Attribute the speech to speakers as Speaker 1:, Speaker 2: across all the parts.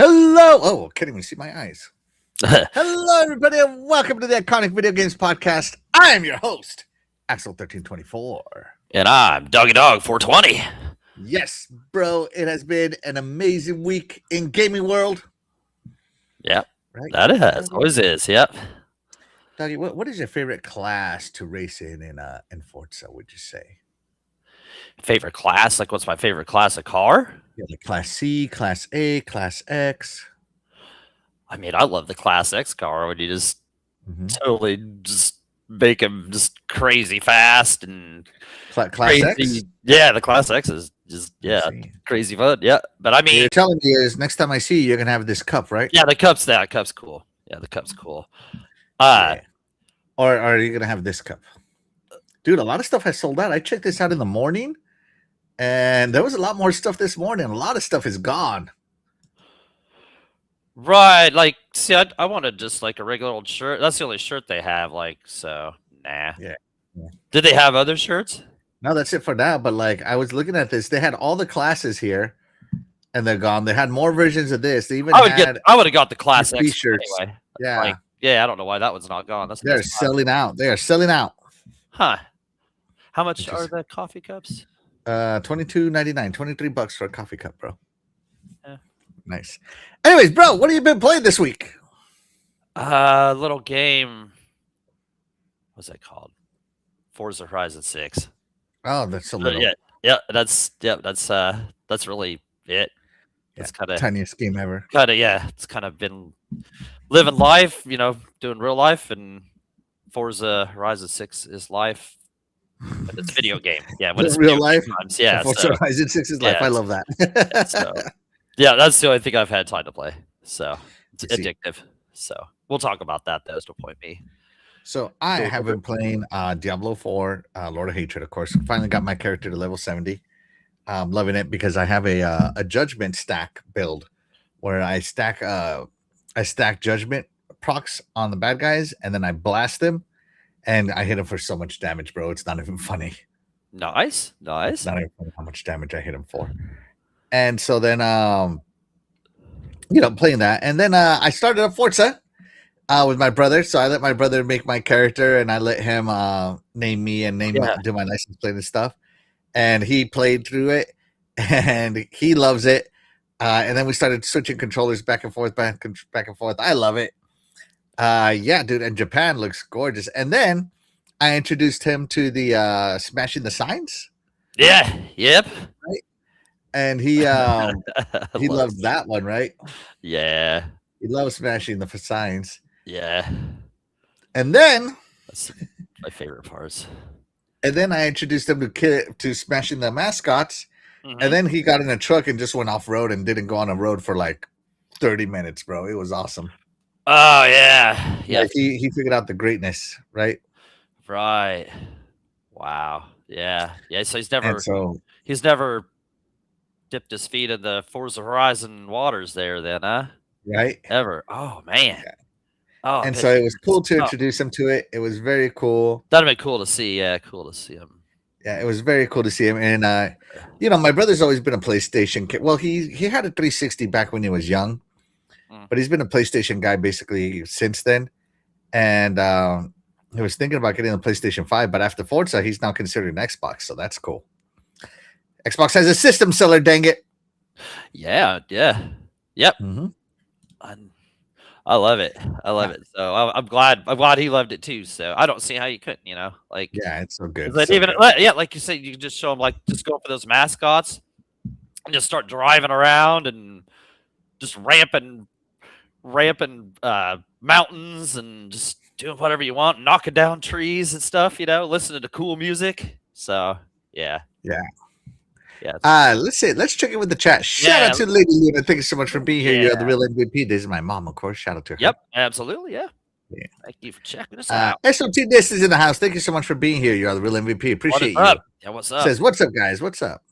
Speaker 1: Hello. Oh, can't even see my eyes. Hello, everybody, and welcome to the Iconic Video Games Podcast. I am your host, Axel1324.
Speaker 2: And I'm Doggy Dog 420.
Speaker 1: Yes, bro, it has been an amazing week in gaming world.
Speaker 2: Yep,
Speaker 1: Right?
Speaker 2: that it has. Always is, yep.
Speaker 1: Doggy, what is your favorite class to race in Forza, would you say?
Speaker 2: Favorite class? Like, what's my favorite class of car?
Speaker 1: Yeah, like Class C, Class A, Class X.
Speaker 2: I mean, I love the Class X car when you just totally just make them just crazy fast and
Speaker 1: Class
Speaker 2: crazy.
Speaker 1: X?
Speaker 2: Yeah, the Class X is just, crazy fun. Yeah, but I mean...
Speaker 1: What you're telling me is next time I see you, you're going to have this cup, right?
Speaker 2: Yeah, the cup's cool. Yeah, the cup's cool.
Speaker 1: Yeah. Or are you going to have this cup? Dude, a lot of stuff has sold out. I checked this out in the morning, and there was a lot more stuff this morning. A lot of stuff is gone.
Speaker 2: Right, like, see, I wanted just like a regular old shirt. That's the only shirt they have, like, so, nah.
Speaker 1: Yeah.
Speaker 2: Did they have other shirts?
Speaker 1: No, that's it for now. But, like, I was looking at this. They had all the classes here, and they're gone. They had more versions of this. They even
Speaker 2: I would have got the Class X
Speaker 1: shirts.
Speaker 2: Anyway.
Speaker 1: Yeah.
Speaker 2: Like, yeah, I don't know why that one's not gone.
Speaker 1: They're selling out. They are selling out.
Speaker 2: Huh. How much are the coffee cups?
Speaker 1: $22.99, $23 for a coffee cup, bro.
Speaker 2: Yeah.
Speaker 1: Nice. Anyways, bro, what have you been playing this week?
Speaker 2: Little game. What's that called? Forza Horizon 6.
Speaker 1: Oh, that's so little.
Speaker 2: That's really it. It's kind of
Speaker 1: tiniest game ever.
Speaker 2: It's kind of been living life, doing real life, and Forza Horizon 6 is life. But it's a video game. Yeah, when it's
Speaker 1: real life.
Speaker 2: Times, yeah,
Speaker 1: Forza Horizon 6 is life. I love that.
Speaker 2: Yeah, that's the only thing I've had time to play. So it's addictive. So we'll talk about that. That was the point me.
Speaker 1: So I have been playing Diablo 4, Lord of Hatred, of course. Finally got my character to level 70. I'm loving it because I have a judgment stack build where I stack judgment procs on the bad guys, and then I blast them, and I hit them for so much damage, bro. It's not even funny.
Speaker 2: Nice.
Speaker 1: It's not even funny how much damage I hit him for. And so then, playing that. And then I started a Forza with my brother. So I let my brother make my character, and I let him name me and do my license plate and stuff. And he played through it, and he loves it. And then we started switching controllers back and forth. I love it. Yeah, dude. And Japan looks gorgeous. And then I introduced him to the Smashing the Signs.
Speaker 2: Yeah. Yep.
Speaker 1: Right. And he loved that one, right?
Speaker 2: Yeah.
Speaker 1: He loves Smashing the Signs.
Speaker 2: Yeah.
Speaker 1: And then
Speaker 2: that's my favorite parts.
Speaker 1: And then I introduced him to Smashing the Mascots. And then he got in a truck and just went off road and didn't go on a road for like 30 minutes, bro. It was awesome.
Speaker 2: Oh yeah. Yeah.
Speaker 1: Like he figured out the greatness, right?
Speaker 2: Right. Wow. Yeah. Yeah. So he's never dipped his feet in the Forza Horizon waters there then, huh?
Speaker 1: Right.
Speaker 2: Ever. Oh man.
Speaker 1: Yeah.
Speaker 2: Oh,
Speaker 1: and so it was cool to introduce him to it. It was very cool.
Speaker 2: That'd have been cool to see. Yeah, cool to see him.
Speaker 1: Yeah, it was very cool to see him. And my brother's always been a PlayStation kid. Well, he had a 360 back when he was young, but he's been a PlayStation guy basically since then. And he was thinking about getting a PlayStation 5, but after Forza, he's now considering Xbox, so that's cool. Xbox has a system seller, dang it.
Speaker 2: Yeah. Yep. I love it. So I'm glad he loved it too. So I don't see how you couldn't, yeah,
Speaker 1: it's so good.
Speaker 2: Like you said, you can just show them just go for those mascots and just start driving around and just ramping mountains and just doing whatever you want, knocking down trees and stuff, listening to cool music. So yeah.
Speaker 1: Let's check in with the chat. Shout out to Lady Luna. Thank you so much for being here. You're the real MVP. This is my mom, of course. Shout out to her.
Speaker 2: Yep, absolutely. Yeah. Thank you for checking us out.
Speaker 1: SOT This is in the house. Thank you so much for being here. You're the real MVP. Appreciate you.
Speaker 2: Yeah, what's up?
Speaker 1: Says, what's up, guys? What's up?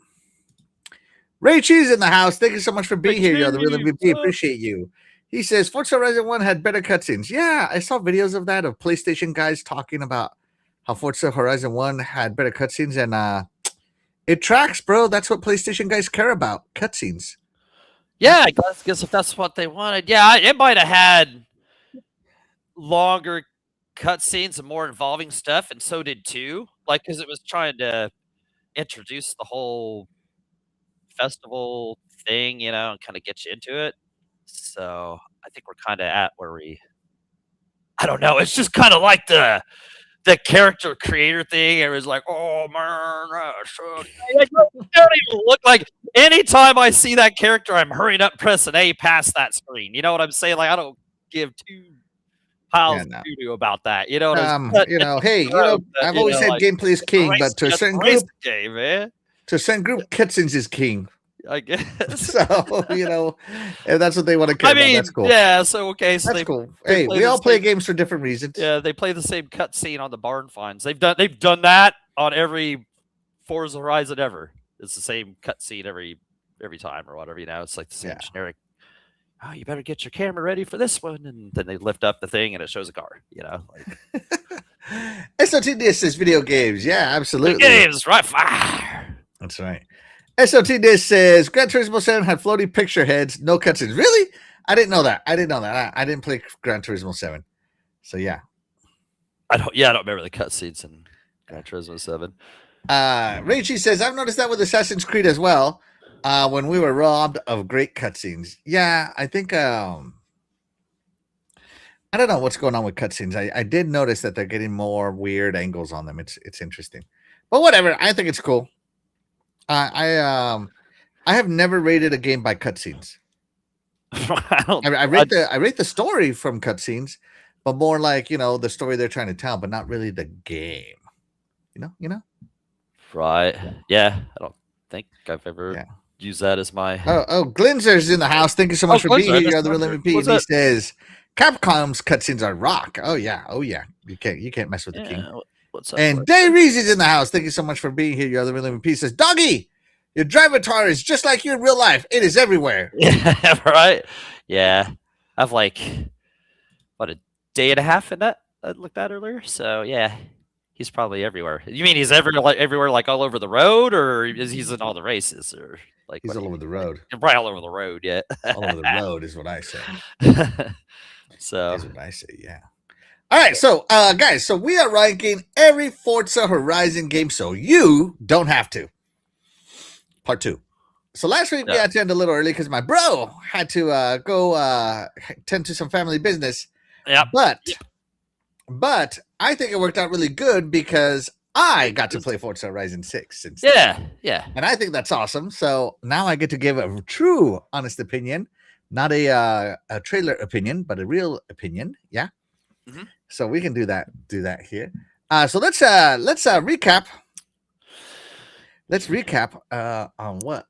Speaker 1: Ray Cheese in the house. Thank you so much for being here. You're the real MVP. Appreciate you. He says, Forza Horizon 1 had better cutscenes. Yeah, I saw videos of that, of PlayStation guys talking about how Forza Horizon 1 had better cutscenes, and it tracks, bro. That's what PlayStation guys care about, cutscenes.
Speaker 2: Yeah, I guess if that's what they wanted. Yeah, it might have had longer cutscenes and more involving stuff, and so did 2. Like, because it was trying to introduce the whole festival thing, and kinda get you into it. So, I think we're kinda at where I don't know, it's just kinda like the character creator thing. It was like, "Oh, man, that's so" like, they don't even look like anytime I see that character, I'm hurrying up pressing A past that screen, you know what I'm saying? Like, I don't give 2
Speaker 1: Yeah,
Speaker 2: piles of
Speaker 1: no.
Speaker 2: doo-doo about that, you know what I'm saying?
Speaker 1: Hey, I've always said
Speaker 2: Like,
Speaker 1: gameplay is
Speaker 2: it's a
Speaker 1: king, but to a
Speaker 2: it's
Speaker 1: certain
Speaker 2: a racing
Speaker 1: group,
Speaker 2: game, man.
Speaker 1: cutscenes is king.
Speaker 2: I guess.
Speaker 1: So, if that's what they want to care about, that's cool.
Speaker 2: Yeah, so, okay, so
Speaker 1: That's cool.
Speaker 2: they
Speaker 1: Hey,
Speaker 2: play
Speaker 1: we
Speaker 2: the
Speaker 1: all play
Speaker 2: same
Speaker 1: games for different reasons.
Speaker 2: yeah, they play the same cutscene on the barn finds. They've done that on every Forza Horizon ever. It's the same cutscene every time or whatever, it's like the same generic, "Oh, you better get your camera ready for this one," and then they lift up the thing and it shows a car, like
Speaker 1: SOT Disc says video games. Yeah, absolutely.
Speaker 2: games, right? Fire.
Speaker 1: That's right. SOT Disc says Gran Turismo 7 had floating picture heads, no cutscenes. Really? I didn't know that. I didn't play Gran Turismo 7. So yeah.
Speaker 2: I don't remember the cutscenes in Gran Turismo 7.
Speaker 1: Rachie says, I've noticed that with Assassin's Creed as well. When we were robbed of great cutscenes. Yeah, I think I don't know what's going on with cutscenes. I did notice that they're getting more weird angles on them. It's interesting. But whatever, I think it's cool. I have never rated a game by cutscenes. I rate the story from cutscenes, but more like, the story they're trying to tell, but not really the game. You know?
Speaker 2: Right. Yeah. I don't think I've ever used that as my
Speaker 1: Glinzer's in the house. Thank you so much for being here. You're the real MVP. And he says Capcom's cutscenes are rock. Oh yeah. You can't mess with the king.
Speaker 2: What's up?
Speaker 1: And Day Reezy's in the house. Thank you so much for being here. You're the real MVP. Says Doggy, your drivatar is just like you in real life. It is everywhere.
Speaker 2: Yeah, right. Yeah. I've like a day and a half in that I looked at earlier. So yeah. He's probably everywhere. You mean he's everywhere, like all over the road, or he's in all the races, or like
Speaker 1: he's all over the road?
Speaker 2: Probably all over the road. Yeah,
Speaker 1: all over the road is what I say.
Speaker 2: So
Speaker 1: is what I say. Yeah. All right, so guys, so we are ranking every Forza Horizon game, so you don't have to. Part 2. So last week we had to end a little early because my bro had to go tend to some family business.
Speaker 2: Yeah,
Speaker 1: But I think it worked out really good because I got to play Forza Horizon 6
Speaker 2: instead. Yeah.
Speaker 1: And I think that's awesome. So now I get to give a true, honest opinion, not a trailer opinion, but a real opinion. Yeah.
Speaker 2: Mm-hmm.
Speaker 1: So we can do that here. So let's recap. Let's recap on what.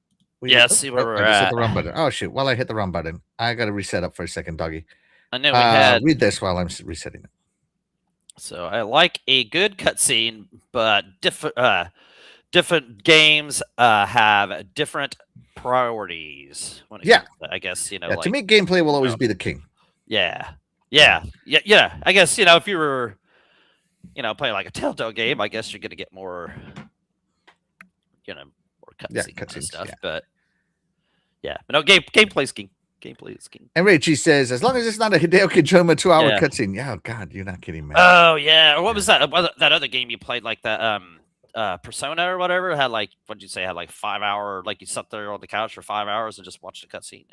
Speaker 2: See where we're at.
Speaker 1: Hit the wrong button. Oh shoot! While I hit the wrong button, I got to reset up for a second, doggy.
Speaker 2: I know we had.
Speaker 1: Read this while I'm resetting it.
Speaker 2: So I like a good cutscene, but different games have different priorities. I guess
Speaker 1: like, to me, gameplay will always be the king.
Speaker 2: Yeah. I guess if you were playing like a Telltale game, I guess you're gonna get more more cutscenes and stuff. But no, gameplay's king. Gameplay is king.
Speaker 1: And Richie says, as long as it's not a Hideo Kojima 2-hour cutscene. Yeah, oh God, you're not kidding, man.
Speaker 2: Oh yeah, or what was that? That other game you played, like that Persona or whatever, had like, what did you say? Had like 5 hour, like you sat there on the couch for 5 hours and just watched a cutscene.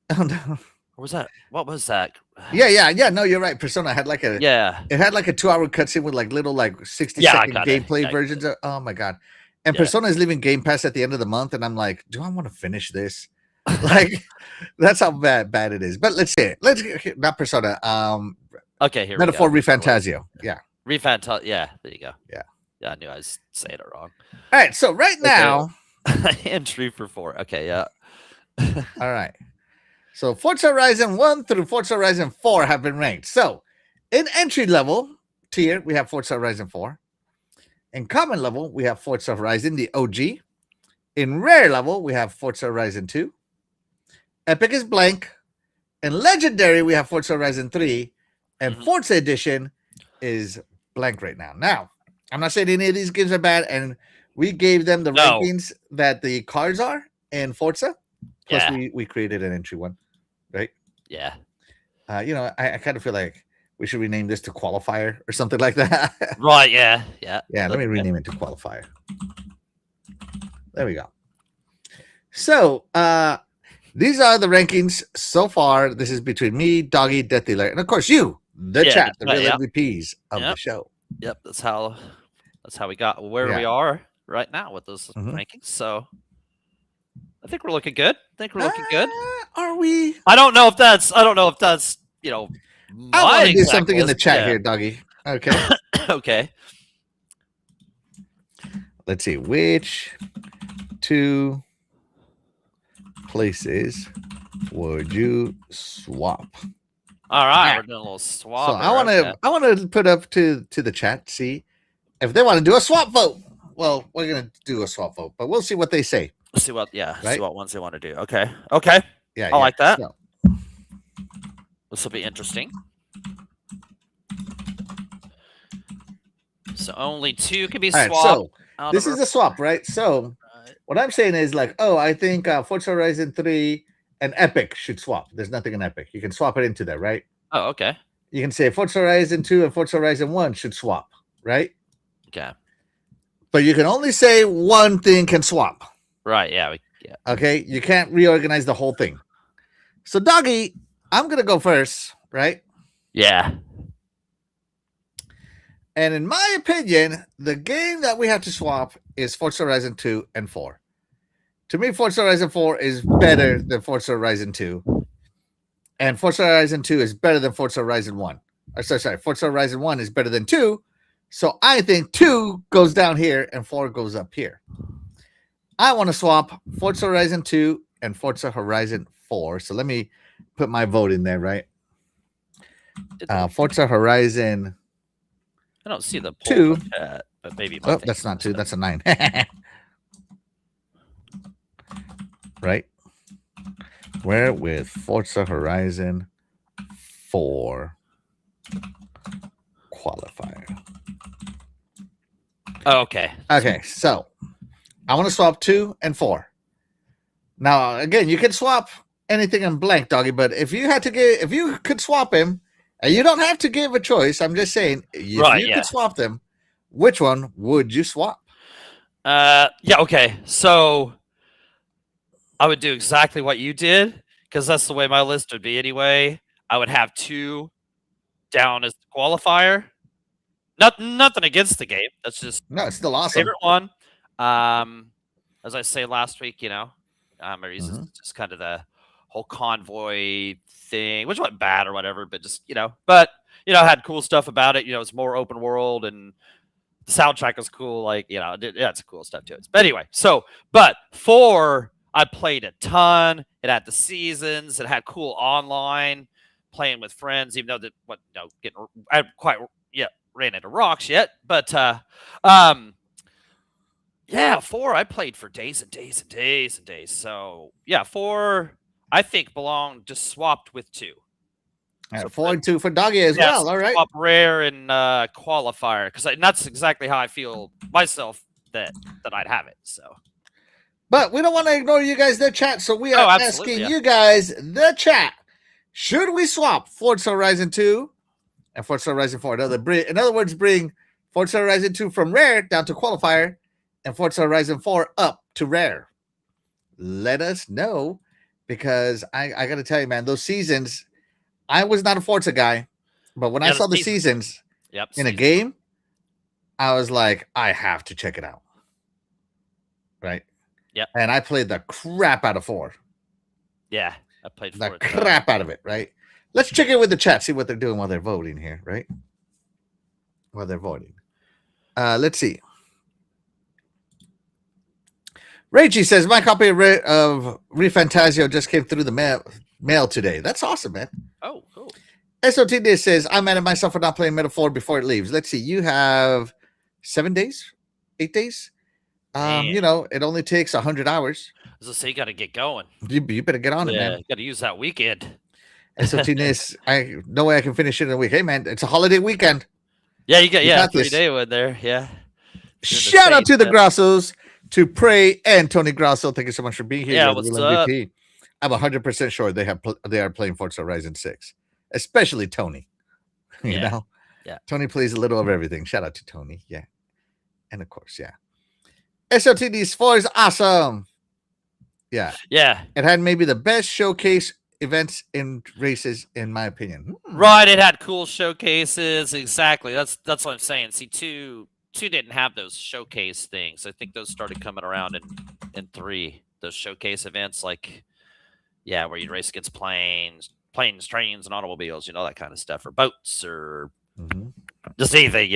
Speaker 1: Oh no.
Speaker 2: Or was that? What was that?
Speaker 1: Yeah. No, you're right. Persona had like
Speaker 2: It
Speaker 1: had like a 2-hour cutscene with like little 60-second gameplay versions. Oh my God. And Persona is leaving Game Pass at the end of the month, and I'm like, do I want to finish this? Like, that's how bad it is. But let's say it. Not Persona.
Speaker 2: Okay, here
Speaker 1: Metaphor Refantasio. Yeah.
Speaker 2: Refantasio. Yeah, there you go.
Speaker 1: Yeah.
Speaker 2: I knew I was saying it wrong.
Speaker 1: All right, so right now,
Speaker 2: entry for 4. Okay, yeah.
Speaker 1: All right. So Forza Horizon 1 through Forza Horizon 4 have been ranked. So in entry level tier, we have Forza Horizon 4. In common level, we have Forza Horizon, the OG. In rare level, we have Forza Horizon 2. Epic is blank. In legendary, we have Forza Horizon 3. And Forza Edition is blank right now. Now, I'm not saying any of these games are bad, and we gave them the rankings that the cars are in Forza. Plus,
Speaker 2: Yeah.
Speaker 1: we created an entry one, right?
Speaker 2: Yeah.
Speaker 1: I kind of feel like we should rename this to Qualifier or something like that.
Speaker 2: Right. Yeah. Yeah.
Speaker 1: Yeah, let
Speaker 2: That's
Speaker 1: me
Speaker 2: good.
Speaker 1: rename it to Qualifier. There we go. So, these are the rankings so far. This is between me, Doggy, Death Dealer, and of course you, the
Speaker 2: Yeah,
Speaker 1: chat, the
Speaker 2: the
Speaker 1: real
Speaker 2: chat,
Speaker 1: MVPs of the
Speaker 2: Yep.
Speaker 1: show.
Speaker 2: Yep. That's how we got where we
Speaker 1: Yeah.
Speaker 2: are right now with those
Speaker 1: Mhm.
Speaker 2: rankings. So I think we're looking good.
Speaker 1: Are we?
Speaker 2: I don't know if that's
Speaker 1: I want
Speaker 2: my
Speaker 1: to do
Speaker 2: exact
Speaker 1: something in the
Speaker 2: list.
Speaker 1: chat
Speaker 2: Yeah.
Speaker 1: here, Doggy. Okay.
Speaker 2: Okay.
Speaker 1: Let's see. Which 2 places would you swap?
Speaker 2: All right,
Speaker 1: Ah.
Speaker 2: we're doing a little swap.
Speaker 1: So I want to put up to the chat, see if they want to do a swap vote. Well, we're gonna do a swap vote, but we'll see what they say.
Speaker 2: Let's see what
Speaker 1: Right?
Speaker 2: see what ones they want to do. Okay. Okay.
Speaker 1: Yeah,
Speaker 2: I like that.
Speaker 1: So,
Speaker 2: This will be interesting. So only 2 can be
Speaker 1: all right,
Speaker 2: swapped.
Speaker 1: so this is a swap, right? So what I'm saying is like, I think Forza Horizon 3 and Epic should swap. There's nothing in Epic. You can swap it into there, right?
Speaker 2: Oh, okay.
Speaker 1: You can say Forza Horizon 2 and Forza Horizon 1 should swap, right?
Speaker 2: Okay.
Speaker 1: But you can only say one thing can swap.
Speaker 2: Right. Yeah.
Speaker 1: Okay. You can't reorganize the whole thing. So, Doggy, I'm going to go first, right?
Speaker 2: Yeah.
Speaker 1: And in my opinion, the game that we have to swap is Forza Horizon 2 and 4. To me, Forza Horizon 4 is better than Forza Horizon 2. And Forza Horizon 2 is better than Forza Horizon 1. Sorry, Forza Horizon 1 is better than 2. So I think 2 goes down here and 4 goes up here. I want to swap Forza Horizon 2 and Forza Horizon 4. So let me put my vote in there, right? Forza Horizon.
Speaker 2: I don't see the poll
Speaker 1: 2.
Speaker 2: chat, but maybe.
Speaker 1: Oh, that's not 2. That's a 9. Right? Where with Forza Horizon 4 qualifier.
Speaker 2: Oh, okay.
Speaker 1: Okay, so I want to swap 2 and 4. Now, again, you can swap anything in blank, Doggy, but if you could swap him, and you don't have to give a choice, I'm just saying, if you could swap them, which one would you swap?
Speaker 2: Yeah, okay. So I would do exactly what you did, because that's the way my list would be anyway. I would have 2 down as the qualifier. Nothing against the game. That's just
Speaker 1: it's still awesome.
Speaker 2: Favorite one. As I say last week, my reason is just kind of the whole convoy thing, which wasn't bad or whatever, but just had cool stuff about it. It's more open world and the soundtrack was cool. Like, it's cool stuff to it. But anyway, but 4, I played a ton. It had the seasons. It had cool online playing with friends, even though I hadn't quite ran into rocks yet. But 4 I played for days and days and days and days. So 4 I think just swapped with 2.
Speaker 1: So 4 and 2 for Doggy as well. All right.
Speaker 2: Swap rare and qualifier, because that's exactly how I feel myself that I'd have it. So,
Speaker 1: but we don't want to ignore you guys, the chat. So we are asking you guys, the chat, should we swap Forza Horizon 2 and Forza Horizon 4? In other words, bring Forza Horizon 2 from rare down to qualifier and Forza Horizon 4 up to rare. Let us know, because I got to tell you, man, those seasons, I was not a Forza guy, but when I saw the seasons in a game, I was like, I have to check it out. Right?
Speaker 2: Yeah.
Speaker 1: And I played the crap out of 4.
Speaker 2: Yeah, I played
Speaker 1: the crap out of it, right? Let's check in with the chat, see what they're doing while they're voting here, right? While they're voting. Let's see. Reggie says, my copy of ReFantasio just came through the mail today. That's awesome, man.
Speaker 2: Oh, cool.
Speaker 1: SOT says, I'm mad at myself for not playing Meta 4 before it leaves. Let's see. You have 7 days? 8 days? It only takes 100 hours.
Speaker 2: As I say, you got to get going.
Speaker 1: You better get on it, man.
Speaker 2: You got to use that weekend.
Speaker 1: SOT no way I can finish it in a week. Hey, man, it's a holiday weekend.
Speaker 2: Yeah, you got 3-day one there. Yeah.
Speaker 1: Shout out to the Grassos, to Prey and Tony Grasso. Thank you so much for being here.
Speaker 2: Yeah, what's up? MVP.
Speaker 1: I'm 100% sure they are playing Forza Horizon 6, especially Tony. You know, Tony plays a little of everything. Shout out to Tony, yeah, and of course, yeah. SLTD 4 is awesome. Yeah, It had maybe the best showcase events in races, in my opinion.
Speaker 2: Right, it had cool showcases. Exactly. That's what I'm saying. See, two didn't have those showcase things. I think those started coming around in 3. Those showcase events, like, where you'd race against planes, trains, and automobiles. That kind of stuff, or boats, or just anything.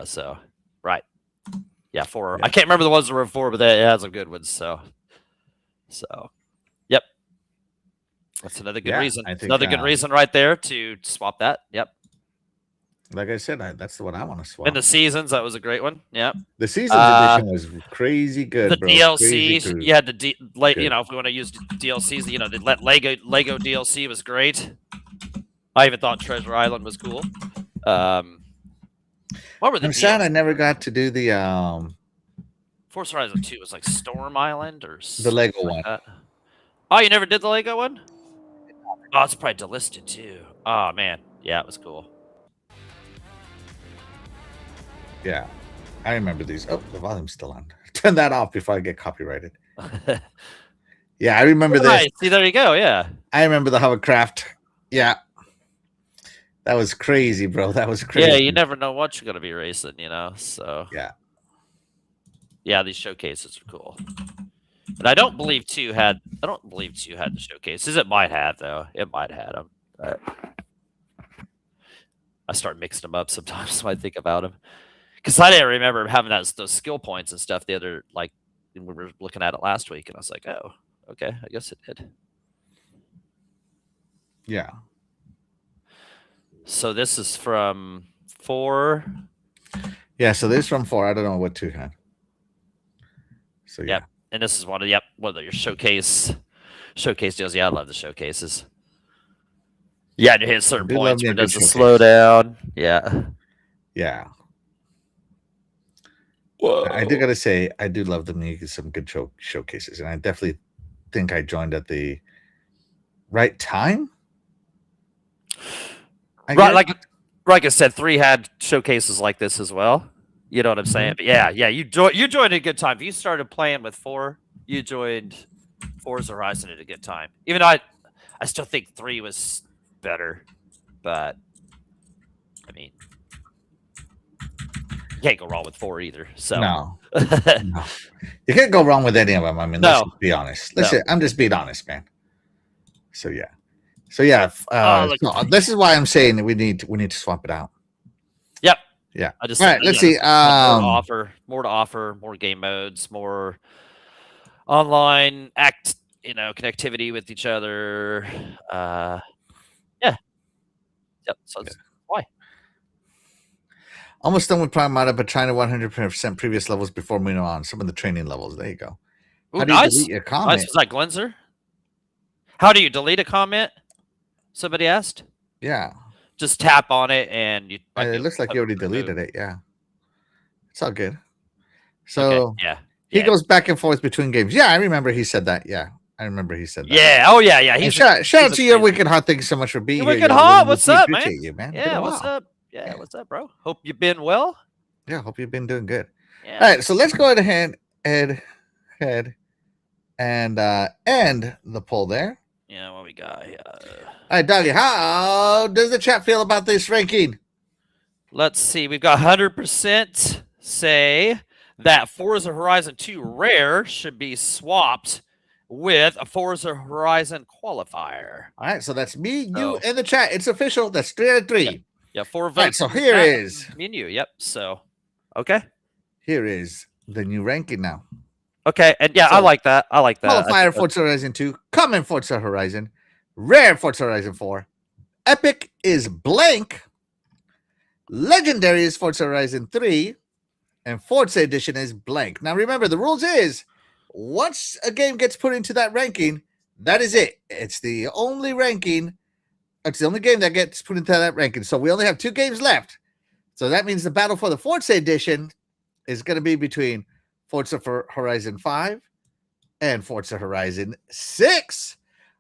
Speaker 2: So right. Yeah, 4. I can't remember the ones that were 4, but it has some good ones. So, yep. That's another good reason. I think, another good reason right there to swap that. Yep.
Speaker 1: Like I said, that's the one I want to swap.
Speaker 2: And the seasons, that was a great one. Yep.
Speaker 1: The seasons edition was crazy good.
Speaker 2: The
Speaker 1: bro.
Speaker 2: DLC, you had the if we want to use DLCs, the Lego DLC was great. I even thought Treasure Island was cool. What were the?
Speaker 1: I'm sad I never got to do the
Speaker 2: Forza Horizon 2 was like Storm Island or
Speaker 1: the Lego one.
Speaker 2: Oh, you never did the Lego one? Oh, it's probably delisted too. Oh man, yeah, it was cool.
Speaker 1: Yeah, I remember these. Oh, the volume's still on. Turn that off before I get copyrighted. Yeah, I remember this.
Speaker 2: See, there you go. Yeah,
Speaker 1: I remember the hovercraft. Yeah, that was crazy, bro. That was crazy.
Speaker 2: Yeah, you never know what you're gonna be racing, So yeah, these showcases are cool. And I don't believe 2 had. the showcases. It might have though. It might have them. But I start mixing them up sometimes when I think about them. Because I didn't remember having those skill points and stuff the other, we were looking at it last week, and I was like, oh, okay, I guess it did.
Speaker 1: Yeah.
Speaker 2: So this is from 4.
Speaker 1: Yeah, so this is from 4. I don't know what 2 had. So yeah.
Speaker 2: Yep. And this is one of your showcase deals. Yeah, I love the showcases. Yeah, you hit certain points where it does a slowdown. Yeah.
Speaker 1: Yeah. Whoa. I do gotta say, I do love them. You get some good showcases, and I definitely think I joined at the right time.
Speaker 2: Right, like I said, 3 had showcases like this as well. You know what I'm saying? But yeah, you joined at a good time. If you started playing with 4, you joined Forza Horizon at a good time. Even though I still think 3 was better, but I mean, you can't go wrong with 4 either. So
Speaker 1: no. You can't go wrong with any of them. I mean, let's be honest. I'm just being honest, man. So yeah. So this is why I'm saying we need to swap it out.
Speaker 2: Yep.
Speaker 1: Yeah.
Speaker 2: I just
Speaker 1: all right. Let's see.
Speaker 2: More to offer, more game modes, more online connectivity with each other. Yeah. Yep. So that's why.
Speaker 1: Almost done with Prime but trying to 100% previous levels before moving on. Some of the training levels. There you go.
Speaker 2: Ooh, how do you delete your comment? Nice. Was that Glenzer? How do you delete a comment? Somebody asked.
Speaker 1: Yeah.
Speaker 2: Just tap on it and you.
Speaker 1: It looks like you already deleted it. Yeah. It's all good. So he goes back and forth between games. Yeah, I remember he said that. Yeah. I remember he said that.
Speaker 2: Yeah. Oh yeah.
Speaker 1: Shout out to you, Wicked Hot. Thank you so much for being here.
Speaker 2: Wicked Hot, what's up, man?
Speaker 1: You, man?
Speaker 2: Yeah, what's up? Yeah, what's up, bro? Hope you've been well.
Speaker 1: Yeah, hope you've been doing good. Yeah. All right, so let's go ahead and end the poll there.
Speaker 2: Yeah, what we got here.
Speaker 1: All right, Doggy, how does the chat feel about this ranking?
Speaker 2: Let's see. We've got 100% say that Forza Horizon 2 Rare should be swapped with a Forza Horizon qualifier.
Speaker 1: All right, so that's me, you, and the chat. It's official. That's 3 out of 3.
Speaker 2: Yeah, 4 votes.
Speaker 1: Right, so here is
Speaker 2: me and you. Yep. So, okay.
Speaker 1: Here is the new ranking now.
Speaker 2: Okay, and I like that.
Speaker 1: Qualifier Forza Horizon 2, common Forza Horizon, rare Forza Horizon 4, epic is blank, legendary is Forza Horizon 3, and Forza Edition is blank. Now remember, the rules is once a game gets put into that ranking, that is it. It's the only ranking. It's the only game that gets put into that ranking. So we only have 2 games left. So that means the battle for the Forza Edition is going to be between Forza Horizon 5 and Forza Horizon 6.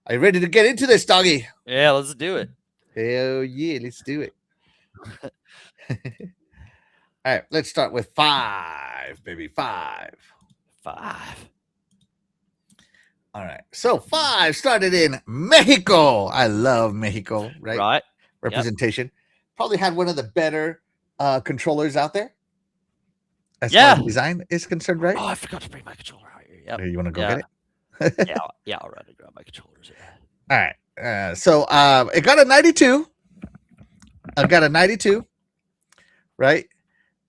Speaker 1: Are you ready to get into this, doggy?
Speaker 2: Yeah, let's do it.
Speaker 1: Hell yeah, let's do it. All right, let's start with 5, baby. 5.
Speaker 2: 5.
Speaker 1: All right. So 5 started in Mexico. I love Mexico, right?
Speaker 2: Right.
Speaker 1: Representation. Yep. Probably had one of the better controllers out there. As far as design is concerned, right?
Speaker 2: Oh, I forgot to bring my controller out here. Yep.
Speaker 1: You want to go get it?
Speaker 2: Yeah, I'll run and grab my controllers. Yeah.
Speaker 1: All right. So it got a 92. I got a 92, right?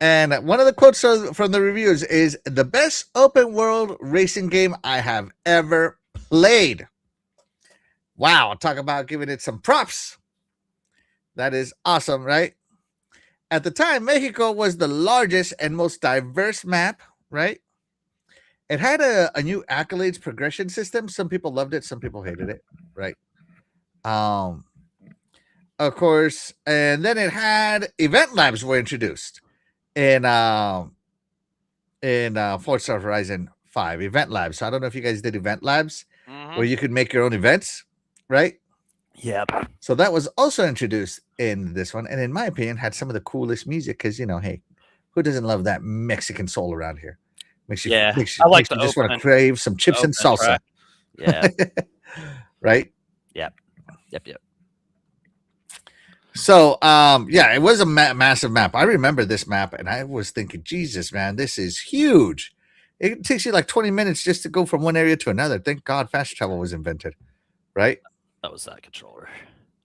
Speaker 1: And one of the quotes from the reviews is the best open world racing game I have ever played. Wow. Talk about giving it some props. That is awesome, right? At the time, Mexico was the largest and most diverse map, right? It had a new accolades progression system. Some people loved it, some people hated it, right? Of course, and then it had event labs were introduced in Forza Horizon 5 event labs. So I don't know if you guys did event labs where you could make your own events, right?
Speaker 2: Yep.
Speaker 1: So that was also introduced in this one, and in my opinion, had some of the coolest music because hey, who doesn't love that Mexican soul around here? Makes you,
Speaker 2: I like
Speaker 1: makes
Speaker 2: the
Speaker 1: you just want to crave some chips and salsa.
Speaker 2: Track. Yeah.
Speaker 1: Right.
Speaker 2: Yep.
Speaker 1: So, it was a massive map. I remember this map, and I was thinking, Jesus, man, this is huge. It takes you like 20 minutes just to go from one area to another. Thank God fast travel was invented, right?
Speaker 2: That was that controller.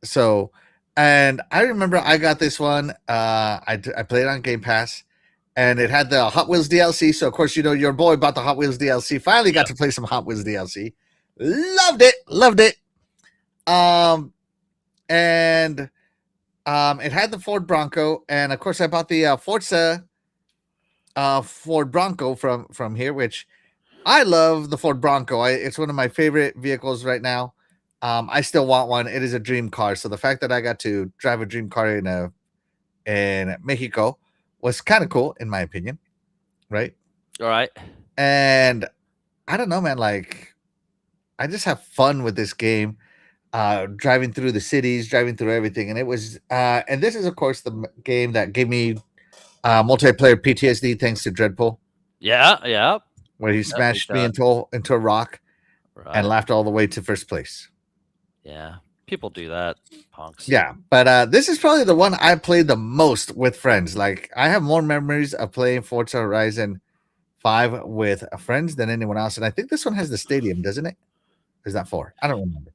Speaker 1: So, and I remember I got this one. I played it on Game Pass, and it had the Hot Wheels DLC. So, of course, your boy bought the Hot Wheels DLC. Finally got to play some Hot Wheels DLC. Loved it. And it had the Ford Bronco, and of course, I bought the Forza Ford Bronco from here, which I love the Ford Bronco. It's one of my favorite vehicles right now. I still want one. It is a dream car. So the fact that I got to drive a dream car in Mexico was kind of cool, in my opinion. Right.
Speaker 2: All right.
Speaker 1: And I don't know, man. Like, I just have fun with this game. Driving through the cities, driving through everything, and it was and this is of course the game that gave me multiplayer PTSD thanks to Dreadpool.
Speaker 2: Yeah.
Speaker 1: Where he smashed me into a rock and laughed all the way to first place.
Speaker 2: Yeah, people do that, punks.
Speaker 1: Yeah, but this is probably the one I played the most with friends. Like, I have more memories of playing Forza Horizon 5 with friends than anyone else, and I think this one has the stadium, doesn't it? Is that 4? I don't remember.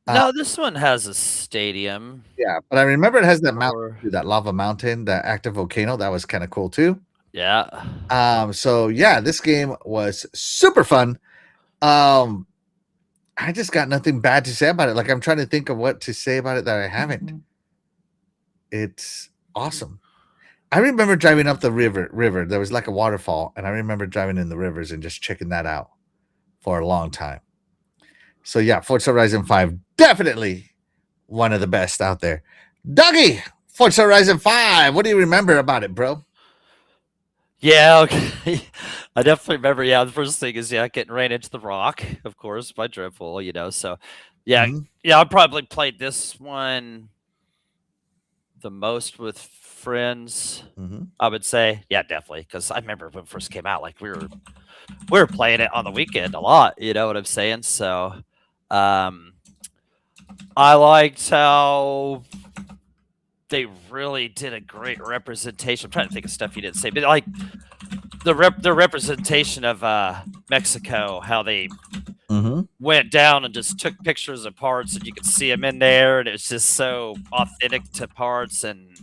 Speaker 2: No, this one has a stadium.
Speaker 1: Yeah, but I remember it has that mountain, that lava mountain, that active volcano. That was kind of cool too.
Speaker 2: Yeah.
Speaker 1: So yeah, this game was super fun. I just got nothing bad to say about it. Like, I'm trying to think of what to say about it that I haven't. It's awesome. I remember driving up the river. There was like a waterfall, and I remember driving in the rivers and just checking that out for a long time. So yeah, Forza Horizon 5, definitely one of the best out there. Dougie, Forza Horizon 5, what do you remember about it, bro?
Speaker 2: Yeah, okay. I definitely remember, the first thing is, getting ran into the rock, of course, by Dreadpool, so, I probably played this one the most with friends, I would say. Yeah, definitely, because I remember when it first came out, like, we were playing it on the weekend a lot, you know what I'm saying? So, I liked how they really did a great representation. I'm trying to think of stuff you didn't say, but like the representation of Mexico, how they went down and just took pictures of parts, and you could see them in there, and it's just so authentic to parts, and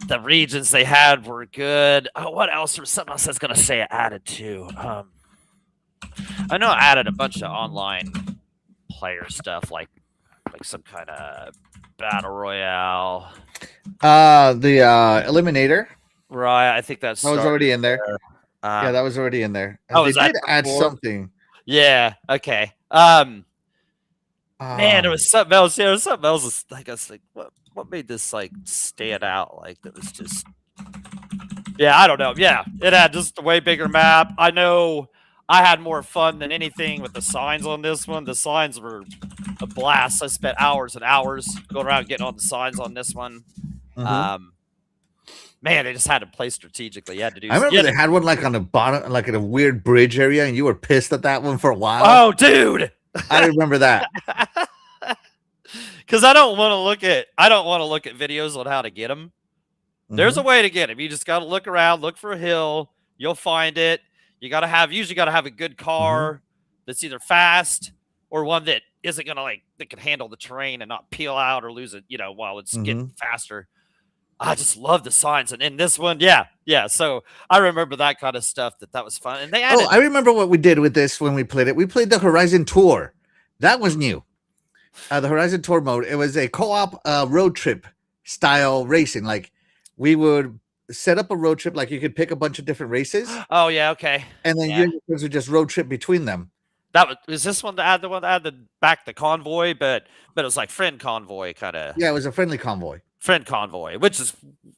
Speaker 2: the regions they had were good. Oh, what else? There was something else I was gonna say I added to. I know I added a bunch of online player stuff, like some kind of battle royale.
Speaker 1: The Eliminator.
Speaker 2: Right, I think that
Speaker 1: was already in there. Yeah, that was already in there. They did add something.
Speaker 2: Yeah. Okay. Man, there was something else. Yeah, there was something else. Like, I was like, what made this like stand out? Like, that was just. Yeah, I don't know. Yeah, it had just a way bigger map. I know. I had more fun than anything with the signs on this one. The signs were a blast. I spent hours and hours going around getting on the signs on this one. Man, they just had to play strategically. You had to do.
Speaker 1: I remember they had one like on the bottom, like in a weird bridge area, and you were pissed at that one for a while.
Speaker 2: Oh, dude!
Speaker 1: I remember that.
Speaker 2: Because I don't want to look at videos on how to get them. There's a way to get them. You just got to look around, look for a hill. You'll find it. You usually got to have a good car that's either fast or one that isn't gonna that can handle the terrain and not peel out or lose it, while it's getting faster. I just love the signs, and in this one, yeah. So I remember that kind of stuff. That was fun, and they added.
Speaker 1: Oh, I remember what we did with this when we played it. We played the Horizon Tour. That was new. The Horizon Tour mode. It was a co-op road trip style racing. Like we would set up a road trip. Like you could pick a bunch of different races.
Speaker 2: Oh yeah, okay.
Speaker 1: And then you would just road trip between them.
Speaker 2: Was this one to add the convoy, but it was like friend convoy kind of.
Speaker 1: Yeah, it was a friendly convoy.
Speaker 2: Friend convoy, which is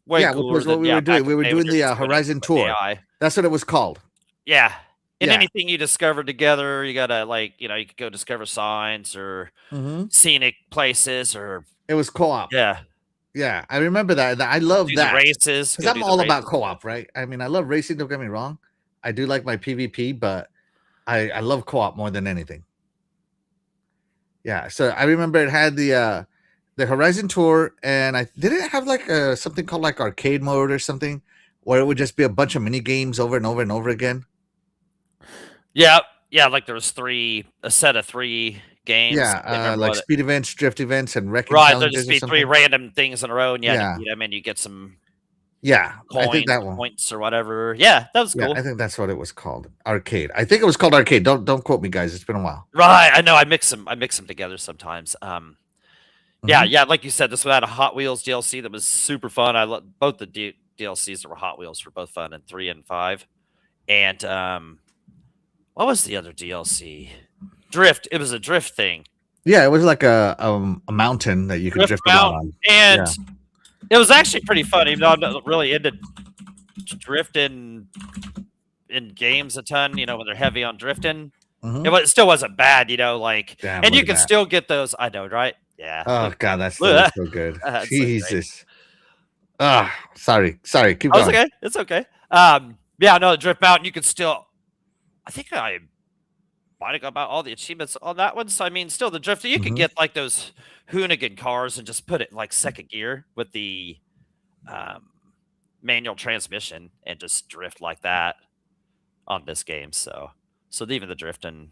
Speaker 2: way cooler.
Speaker 1: Which was what we were doing. We were doing the Horizon Tour. That's what it was called.
Speaker 2: Yeah. And anything you discover together, you gotta you could go discover signs or scenic places or.
Speaker 1: It was co-op. Yeah, I remember that. I love that.
Speaker 2: Races.
Speaker 1: Because I'm all about co-op, right? I mean, I love racing. Don't get me wrong. I do like my PvP, but I love co-op more than anything. Yeah, so I remember it had the Horizon Tour, and I did it have like something called like arcade mode or something, where it would just be a bunch of mini games over and over and over again.
Speaker 2: Yeah, like there was a set of 3 games.
Speaker 1: Yeah, like speed events, drift events, and wrecking
Speaker 2: challenges. Right, there'd just be 3 random things in a row, and you beat them, and you get some.
Speaker 1: Yeah,
Speaker 2: coins,
Speaker 1: I think that one.
Speaker 2: Points or whatever. Yeah, that was cool.
Speaker 1: Yeah, I think that's what it was called. Arcade. I think it was called arcade. Don't quote me, guys. It's been a while.
Speaker 2: Right. I know. I mix them together sometimes. Yeah. Like you said, this one had a Hot Wheels DLC that was super fun. I love both the DLCs that were Hot Wheels were both fun in 3 and 5. And what was the other DLC? Drift. It was a drift thing.
Speaker 1: Yeah, it was like a mountain that you could drift around on.
Speaker 2: And it was actually pretty fun, even though I'm not really into drifting in games a ton, when they're heavy on drifting. It still wasn't bad,
Speaker 1: Damn,
Speaker 2: and you can still get those. I know, right? Yeah.
Speaker 1: Oh god, that's so good. Jesus. Sorry. Keep going.
Speaker 2: Okay. It's okay. Yeah, no, the drift mountain, you can still. I think I might have got about all the achievements on that one. So I mean, still the drifter, you could get like those Hoonigan cars and just put it in like second gear with the manual transmission and just drift like that on this game. So even the drifting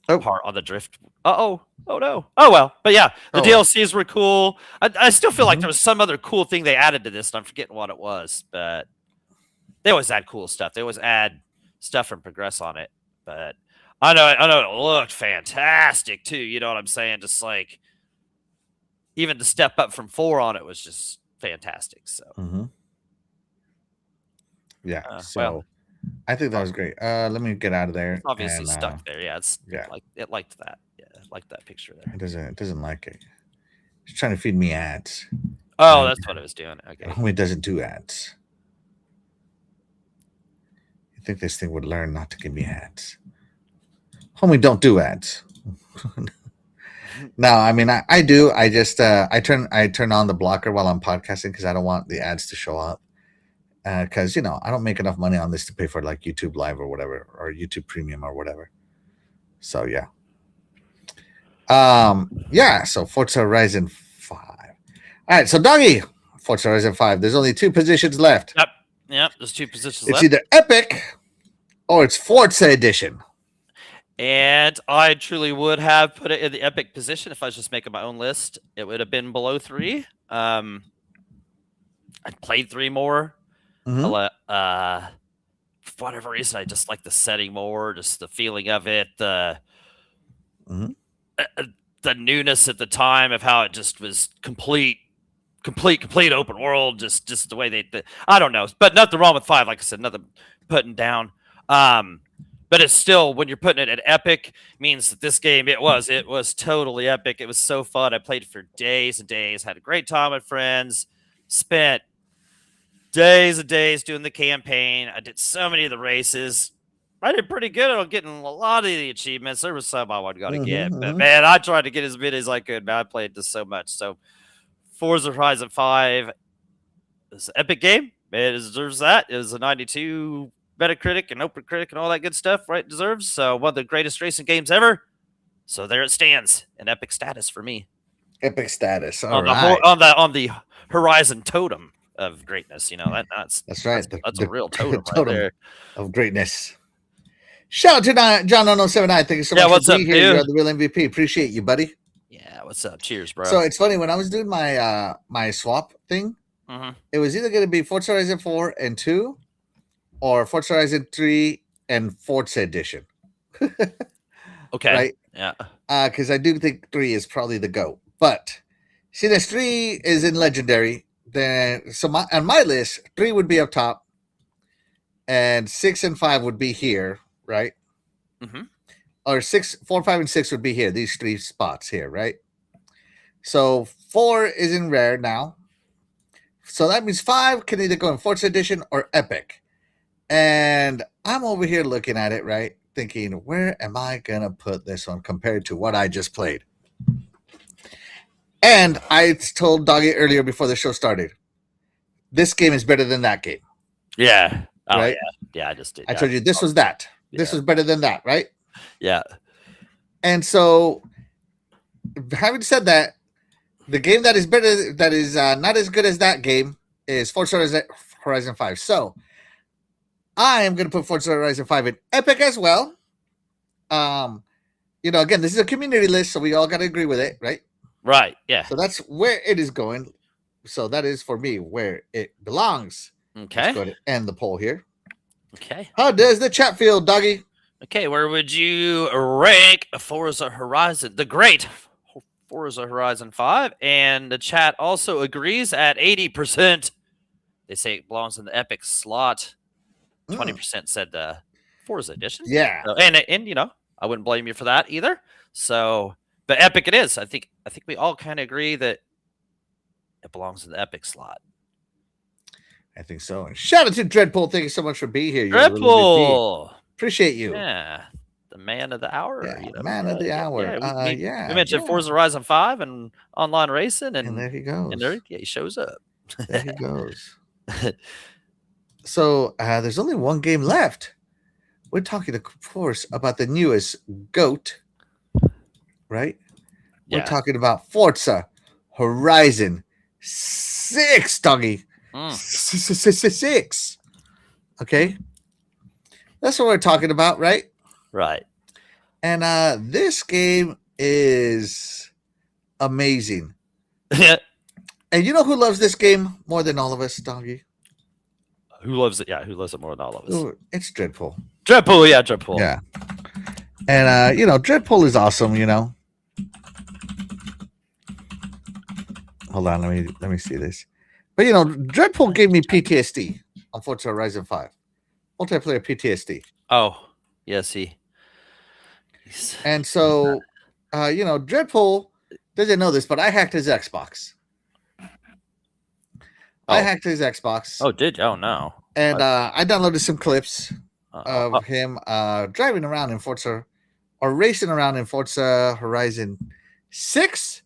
Speaker 2: part on the drift. Oh no. Oh well. But yeah, the DLCs were cool. I still feel like there was some other cool thing they added to this, and I'm forgetting what it was, but they always add cool stuff. They always add stuff and progress on it. But I know it looked fantastic too. You know what I'm saying? Just like even to step up from 4 on it was just fantastic. So
Speaker 1: yeah. So I think that was great. Let me get out of there.
Speaker 2: It's obviously stuck there. Yeah, it liked that. Yeah, it liked that picture there.
Speaker 1: It doesn't like it. It's trying to feed me ads.
Speaker 2: Oh, that's what it was doing. Okay.
Speaker 1: Homie doesn't do ads. You think this thing would learn not to give me ads? Homie, don't do ads. No, I mean I do. I just I turn on the blocker while I'm podcasting because I don't want the ads to show up. Because I don't make enough money on this to pay for like YouTube Live or whatever, or YouTube Premium or whatever. So yeah. So Forza Horizon 5. All right, so Doggy, Forza Horizon 5. There's only 2 positions left.
Speaker 2: Yep. There's 2 positions
Speaker 1: left.
Speaker 2: It's
Speaker 1: either Epic or it's Forza Edition.
Speaker 2: And I truly would have put it in the Epic position if I was just making my own list. It would have been below 3. I played 3 more. For whatever reason, I just like the setting more, just the feeling of it, the newness at the time of how it just was complete open world, just the way I don't know, but nothing wrong with 5. Like I said, nothing putting down. But it's still, when you're putting it at Epic, means that this game, it was totally epic. It was so fun. I played for days and days, had a great time with friends, spent days and days doing the campaign. I did so many of the races. I did pretty good on getting a lot of the achievements. There was some I wasn't gonna get, but
Speaker 1: Mhm.
Speaker 2: man, I tried to get as many as I could. Man, I played this so much. So, Forza Horizon 5 is an epic game. It deserves that. It was a 92 Metacritic and OpenCritic and all that good stuff, right? It deserves. So, one of the greatest racing games ever. So there it stands, an epic status for me
Speaker 1: Epic status. All
Speaker 2: on
Speaker 1: right.
Speaker 2: the Horizon totem of greatness. You know
Speaker 1: That's right.
Speaker 2: That's a real totem right there.
Speaker 1: of greatness. Shout out to John 1079. Thank you so much
Speaker 2: what's
Speaker 1: for
Speaker 2: up,
Speaker 1: being here.
Speaker 2: dude?
Speaker 1: You're the real MVP. Appreciate you, buddy.
Speaker 2: Yeah, what's up? Cheers, bro.
Speaker 1: So it's funny when I was doing my my swap thing, it was either going to be Forza Horizon 4 and 2 or Forza Horizon 3 and Forza Edition.
Speaker 2: Okay.
Speaker 1: Right?
Speaker 2: Yeah.
Speaker 1: Because I do think 3 is probably the GOAT. But see, this 3 is in Legendary. Then so on my list, 3 would be up top, and 6 and 5 would be here, right? Or 4, 5, and 6 would be here. These 3 spots here, right? So 4 is in rare now. So that means 5 can either go in Forza Edition or Epic. And I'm over here looking at it, right? Thinking, where am I going to put this one compared to what I just played? And I told Doggy earlier before the show started, this game is better than that game.
Speaker 2: Yeah. Oh,
Speaker 1: right?
Speaker 2: Yeah, I just did.
Speaker 1: I told you this was that. This was better than that, right?
Speaker 2: Yeah.
Speaker 1: And so, having said that, the game that is better, that is not as good as that game, is Forza Horizon 5. So, I am going to put Forza Horizon 5 in Epic as well. You know, again, this is a community list, so we all got to agree with it, right?
Speaker 2: Right, yeah.
Speaker 1: So that's where it is going. So that is, for me, where it belongs.
Speaker 2: Okay.
Speaker 1: Let's go ahead and end the poll here.
Speaker 2: Okay.
Speaker 1: How does the chat feel, Doggy?
Speaker 2: Okay, where would you rank Forza Horizon, the great Forza Horizon 5? And the chat also agrees at 80%. They say it belongs in the Epic slot. 20% said the Forza Edition.
Speaker 1: Yeah.
Speaker 2: So, and you know, I wouldn't blame you for that either. So, but Epic it is. I think we all kind of agree that it belongs in the Epic slot.
Speaker 1: I think so. And shout out to Dreadpool. Thank you so much for being here.
Speaker 2: Dreadpool.
Speaker 1: Appreciate you.
Speaker 2: Yeah. The man of the hour.
Speaker 1: Yeah, you know, man of the hour.
Speaker 2: Yeah, we mentioned Forza Horizon 5 and online racing, and
Speaker 1: there he goes.
Speaker 2: And there, he shows up.
Speaker 1: There he goes. So there's only one game left. We're talking, of course, about the newest GOAT, right?
Speaker 2: Yeah.
Speaker 1: We're talking about Forza Horizon 6, Doggy. 6. Okay. That's what we're talking about, right?
Speaker 2: Right.
Speaker 1: And this game is amazing. And you know who loves this game more than all of us, Doggy?
Speaker 2: Who loves it? Yeah, who loves it more than all of us?
Speaker 1: Ooh, it's Dreadpool.
Speaker 2: Dreadpool, yeah, Dreadpool.
Speaker 1: Yeah. And you know, Dreadpool is awesome, you know. Hold on, let me see this. But you know, Dreadpool gave me PTSD on Forza Horizon 5. Multiplayer PTSD.
Speaker 2: Oh, yes,
Speaker 1: And so you know, Dreadpool doesn't know this, but I hacked his Xbox. I hacked his Xbox.
Speaker 2: Oh, did you? Oh, no.
Speaker 1: And I downloaded some clips of him driving around in Forza, or racing around in Forza Horizon 6.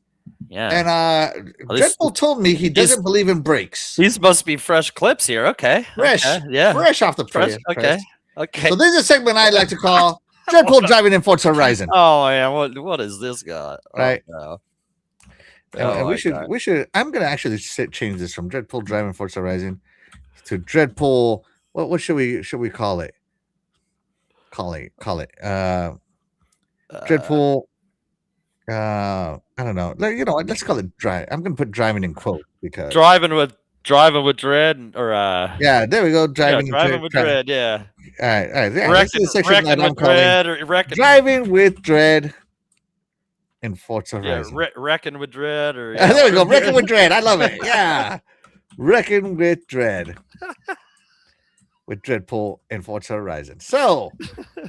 Speaker 2: Yeah.
Speaker 1: And Dreadpool told me he doesn't believe in brakes.
Speaker 2: These must be fresh clips here. Okay.
Speaker 1: Fresh.
Speaker 2: Okay. Yeah.
Speaker 1: Fresh off the press.
Speaker 2: Okay. Okay.
Speaker 1: So this is a segment I like to call Dreadpool driving in Forza Horizon.
Speaker 2: Oh, yeah. What is this guy?
Speaker 1: Right.
Speaker 2: Oh,
Speaker 1: no. And we should. I'm gonna actually change this from Dreadpool driving Forza Horizon to Dreadpool. What should we call it? Call it. Dreadpool. I don't know. Like, you know, let's call it drive. I'm gonna put driving in quote because
Speaker 2: driving with dread, or
Speaker 1: yeah, there we go. Driving
Speaker 2: with dread. Yeah.
Speaker 1: All right. Yeah,
Speaker 2: this is the section that I'm calling
Speaker 1: driving with dread in Forza Horizon.
Speaker 2: Yeah, wrecking with dread, or
Speaker 1: there we go. Wrecking with dread. I love it. Yeah, wrecking with dread. With Dreadpool in Forza Horizon. So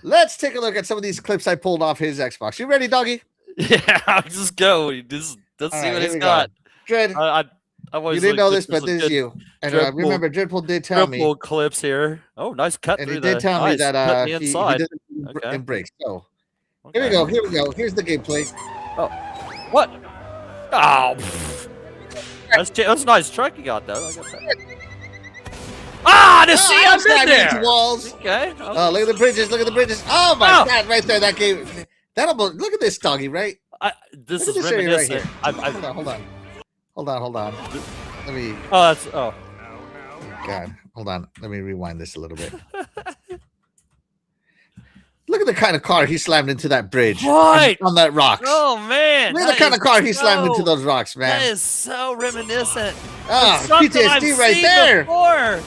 Speaker 1: let's take a look at some of these clips I pulled off his Xbox. You ready, Doggy?
Speaker 2: Yeah, I'll just go. Let's see what he's got.
Speaker 1: Dread. You didn't know this, but this is you. And remember, Dreadpool did tell me.
Speaker 2: Dreadpool clips here. Oh, nice cut
Speaker 1: and
Speaker 2: through
Speaker 1: he did tell me that
Speaker 2: he
Speaker 1: did it in breaks. So here we go. Here we go. Here's the gameplay.
Speaker 2: Oh, what? Oh, that's a nice truck you got though. I got that. Ah, to see I'm in there.
Speaker 1: Walls.
Speaker 2: Okay.
Speaker 1: Oh, look at the bridges. Look at the bridges. Oh my God! Right there, that game. Look at this doggy, right?
Speaker 2: This is reminiscent.
Speaker 1: Right hold on. Let me.
Speaker 2: Oh, that's
Speaker 1: God, hold on. Let me rewind this a little bit. Look at the kind of car he slammed into that bridge.
Speaker 2: Right.
Speaker 1: On that rocks.
Speaker 2: Oh, man.
Speaker 1: Look at the kind of car he slammed into those rocks, man.
Speaker 2: That is so reminiscent.
Speaker 1: Oh, PTSD right there.
Speaker 2: Before.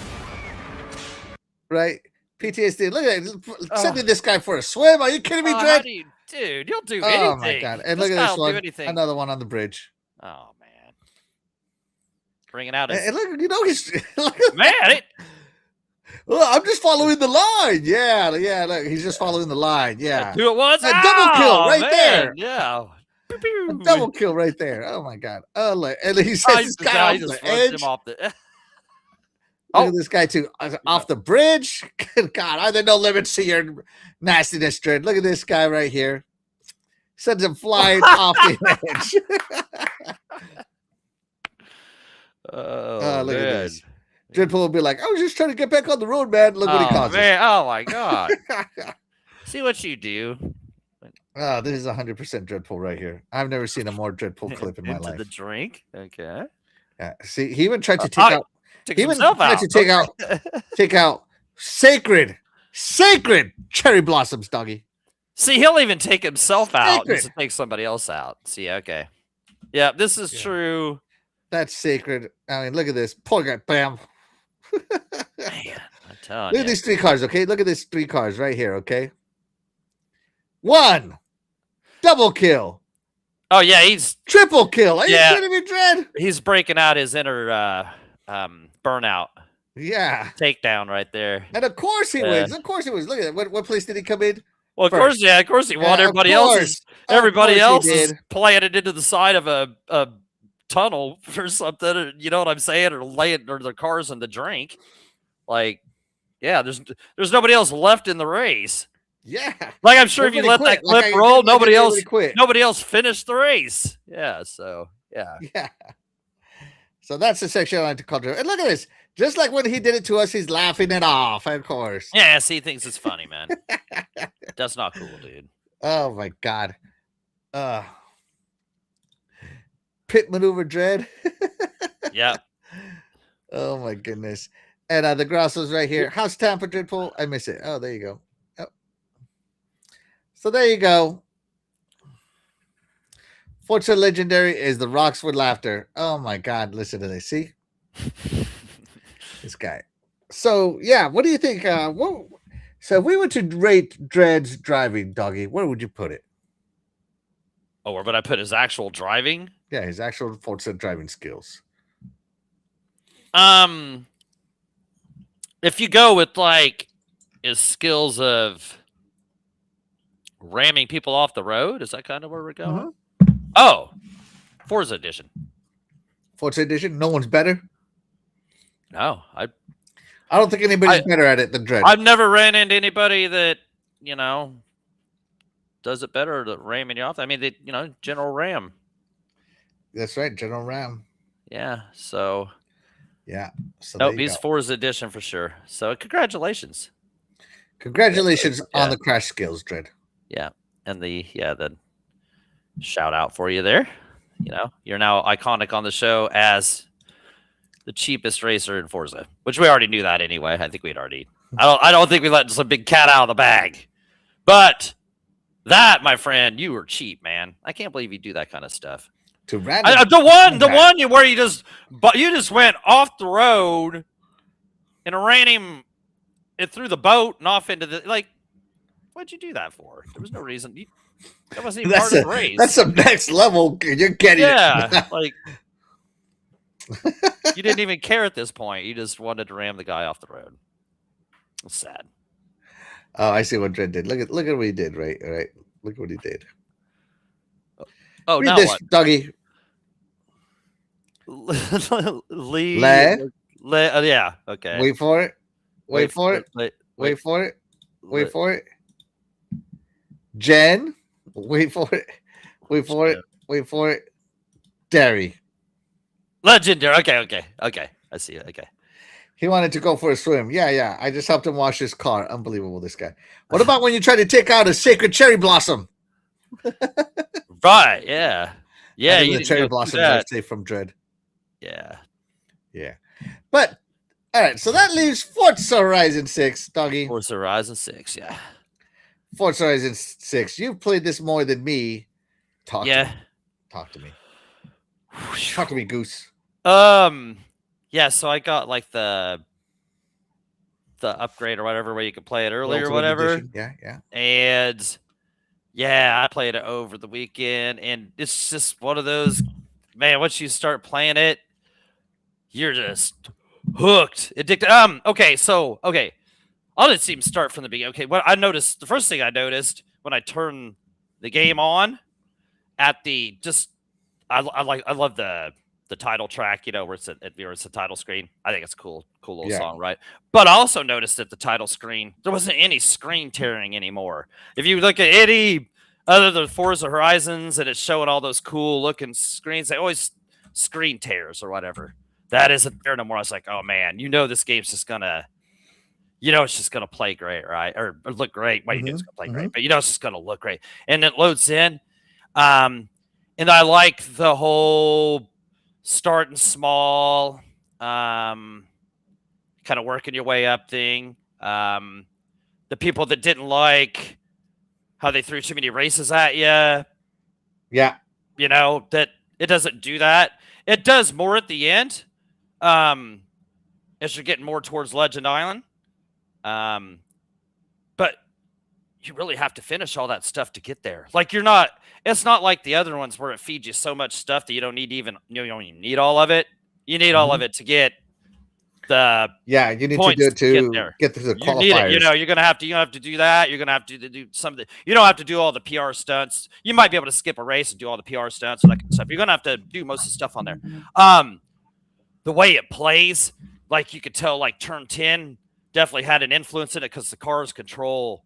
Speaker 1: Right? PTSD. Look at it. Sending this guy for a swim. Are you kidding me, Dredd?
Speaker 2: Dude, you'll do anything.
Speaker 1: Oh, my God. And look at this one. Another one on the bridge.
Speaker 2: Oh, man. Bringing out
Speaker 1: his... And look, you know, he's...
Speaker 2: man,
Speaker 1: Well, I'm just following the line. Yeah, look, he's just following the line. Yeah.
Speaker 2: Two at once.
Speaker 1: A double kill right there.
Speaker 2: Yeah.
Speaker 1: A double kill right there. Oh my God. Oh, look. And he says this guy off the edge. Look at this guy too. Off the bridge. Good God. Are there no limits to your nastiness, Dredd? Look at this guy right here. Sends him flying off the edge. Look at this. Dreadpool will be like, I was just trying to get back on the road, man. Look what he caused.
Speaker 2: Oh, my God. See what you do.
Speaker 1: Oh, this is 100% Dreadpool right here. I've never seen a more Dreadpool clip in my life.
Speaker 2: The drink? Okay.
Speaker 1: Yeah. See, he even tried to take out...
Speaker 2: He even tried
Speaker 1: to take out sacred cherry blossoms, doggy.
Speaker 2: See, he'll even take himself out just to take somebody else out. See, okay. Yeah, this is true.
Speaker 1: That's sacred. I mean, look at this. Poor guy. Bam.
Speaker 2: Man, I'm telling
Speaker 1: you. Look at these 3 cars, okay? Look at these 3 cars right here, okay? 1. Double kill.
Speaker 2: Oh, yeah, he's...
Speaker 1: Triple kill. Are you kidding me, Dredd?
Speaker 2: He's breaking out his inner burnout.
Speaker 1: Yeah.
Speaker 2: Takedown right there.
Speaker 1: And of course he wins. Of course he wins. Look at that. What place did he come in?
Speaker 2: Well, of course he won. Everybody else is playing it into the side of a tunnel or something. You know what I'm saying? Or laying their cars in the drink. Like, yeah, there's nobody else left in the race.
Speaker 1: Yeah.
Speaker 2: Like, I'm sure if you let that clip roll, nobody else finished the race. Yeah. So yeah.
Speaker 1: Yeah. So that's the section I like to call it. And look at this. Just like when he did it to us, he's laughing it off, of course.
Speaker 2: Yeah, see, he thinks it's funny, man. That's not cool, dude.
Speaker 1: Oh, my God. Pit maneuver, Dredd.
Speaker 2: Yeah.
Speaker 1: Oh, my goodness. And the Grosso's right here. How's Tampa, Dreadpool? I miss it. Oh, there you go. Oh. So there you go. Forza Legendary is the rocks with laughter. Oh my God! Listen to this. See this guy. So yeah, what do you think? So if we were to rate Dredd's driving, doggy, where would you put it?
Speaker 2: Oh, where would I put his actual driving?
Speaker 1: Yeah, his actual Forza driving skills.
Speaker 2: If you go with like his skills of ramming people off the road, is that kind of where we're going?
Speaker 1: Uh-huh.
Speaker 2: Oh, Forza Edition.
Speaker 1: Forza Edition? No one's better?
Speaker 2: No.
Speaker 1: I don't think anybody's better at it than Dredd.
Speaker 2: I've never ran into anybody that, you know, does it better than ramming you off. I mean, General Ram.
Speaker 1: That's right, General Ram.
Speaker 2: Yeah, so.
Speaker 1: Yeah. So
Speaker 2: nope, he's Forza Edition for sure. So congratulations.
Speaker 1: Congratulations on the crash skills, Dredd.
Speaker 2: Yeah. And the shout out for you there. You know, you're now iconic on the show as the cheapest racer in Forza, which we already knew that anyway. I think we'd already. I don't think we let some big cat out of the bag, but that, my friend, you were cheap, man. I can't believe you do that kind of stuff.
Speaker 1: To random
Speaker 2: the one where you just went off the road and ran him through the boat and off into the What'd you do that for? There was no reason. That wasn't even part of the race.
Speaker 1: That's some next level. You're getting it.
Speaker 2: Yeah, like you didn't even care at this point. You just wanted to ram the guy off the road. It's sad.
Speaker 1: Oh, I see what Dredd did. Look at what he did. Right. Look at what he did.
Speaker 2: Oh,
Speaker 1: read
Speaker 2: now
Speaker 1: this,
Speaker 2: what?
Speaker 1: doggy.
Speaker 2: Lee. Yeah. Okay.
Speaker 1: Wait for it. Wait
Speaker 2: Wait.
Speaker 1: for it.
Speaker 2: Wait.
Speaker 1: Wait for it. Wait for it. Jen. Wait for it. Wait for it. Wait for it. Derry.
Speaker 2: Legendary. Okay. I see it. Okay.
Speaker 1: He wanted to go for a swim. Yeah. I just helped him wash his car. Unbelievable, this guy. What about when you try to take out a sacred cherry blossom?
Speaker 2: Right. Yeah. Yeah.
Speaker 1: The cherry blossoms are safe from dread.
Speaker 2: Yeah.
Speaker 1: But all right, so that leaves Forza Horizon 6, doggy.
Speaker 2: Forza Horizon 6. Yeah.
Speaker 1: Forza Horizon 6. You've played this more than me. Talk to me. Talk to me, Goose.
Speaker 2: Yeah, so I got like the upgrade or whatever where you could play it early or whatever.
Speaker 1: Edition. Yeah.
Speaker 2: And yeah, I played it over the weekend, and it's just one of those, man, once you start playing it, you're just hooked, addicted. Okay. I'll just even start from the beginning. Okay, what I noticed, the first thing I noticed when I turned the game on at the I love the title track, where it's a title screen. I think it's a cool little song, right? But I also noticed at the title screen, there wasn't any screen tearing anymore. If you look at any other than Forza Horizons and it's showing all those cool looking screens, they always screen tears or whatever. That isn't there no more. I was like, oh man, this game's just gonna, it's just gonna play great, right? Or look great. Well, it's gonna play great, but it's just gonna look great. And it loads in. And I like the whole starting small, kind of working your way up thing. The people that didn't like how they threw too many races at you.
Speaker 1: Yeah.
Speaker 2: That it doesn't do that. It does more at the end. As you're getting more towards Legend Island. But you really have to finish all that stuff to get there. Like it's not like the other ones where it feeds you so much stuff that you don't need you don't even need all of it. You need all of it to get the
Speaker 1: you need to do it to get to the qualifiers.
Speaker 2: You're gonna have to do that. You're gonna have to do something. You don't have to do all the PR stunts. You might be able to skip a race and do all the PR stunts and that kind of stuff. You're gonna have to do most of the stuff on there. The way it plays, like you could tell, like turn 10 definitely had an influence in it because the cars control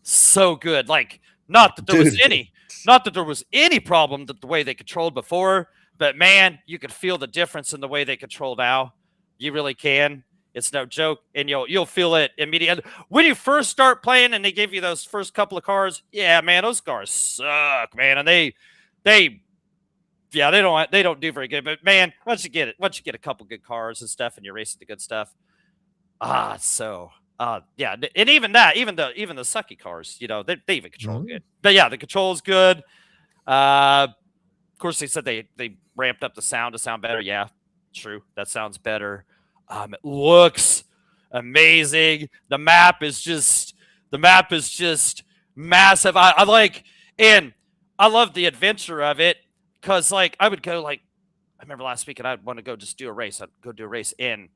Speaker 2: so good. Like not that there was any problem that the way they controlled before, but man, you could feel the difference in the way they control now. You really can. It's no joke, and you'll feel it immediately when you first start playing, and they give you those first couple of cars. Yeah, man, those cars suck, man, and they don't do very good. But man, once you get a couple good cars and stuff, and you're racing the good stuff, and even the sucky cars, they even control good. But yeah, the control is good. Of course, they said they ramped up the sound to sound better. Yeah, true, that sounds better. It looks amazing. The map is just massive. I love the adventure of it because I would go I remember last week and I'd want to go just do a race. I'd go do a race, and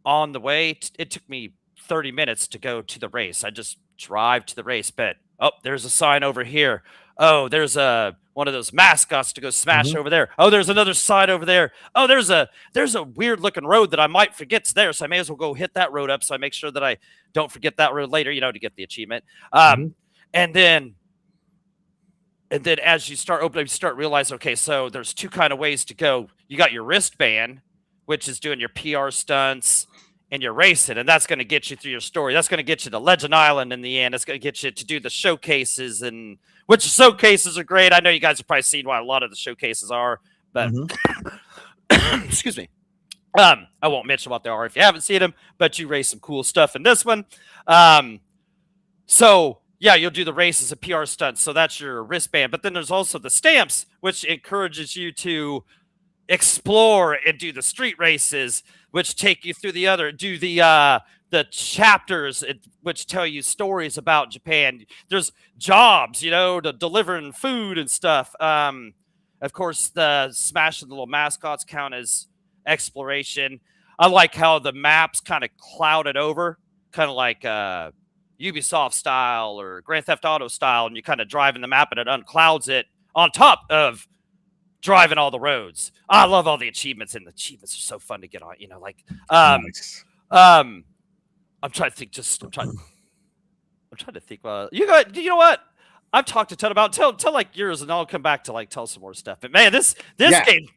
Speaker 2: on the way it took me 30 minutes to go to the race. I just drive to the race, but there's a sign over here. Oh, there's one of those mascots to go smash over there. Oh, there's another sign over there. Oh, there's a weird looking road that I might forget's there, so I may as well go hit that road up so I make sure that I don't forget that road later, to get the achievement. And then as you start opening, you start realizing, okay, so there's two kind of ways to go. You got your wristband, which is doing your PR stunts and you're racing, and that's going to get you through your story. That's going to get you to Legend Island in the end. It's going to get you to do the showcases, and which showcases are great. I know you guys have probably seen what a lot of the showcases are, but excuse me. I won't mention what they are if you haven't seen them, but you race some cool stuff in this one. So yeah, you'll do the races and PR stunts. So that's your wristband, but then there's also the stamps, which encourages you to explore and do the street races, which take you through the chapters, which tell you stories about Japan. There's jobs, to delivering food and stuff. Of course, the smashing the little mascots count as exploration. I like how the maps kind of clouded over, kind of like Ubisoft style or Grand Theft Auto style, and you kind of drive in the map and it unclouds it on top of driving all the roads. I love all the achievements, and the achievements are so fun to get on.
Speaker 1: Nice.
Speaker 2: I'm trying to think. I'm trying to think. You know what? I've talked a ton about tell like yours, and I'll come back to like tell some more stuff. But man, this game,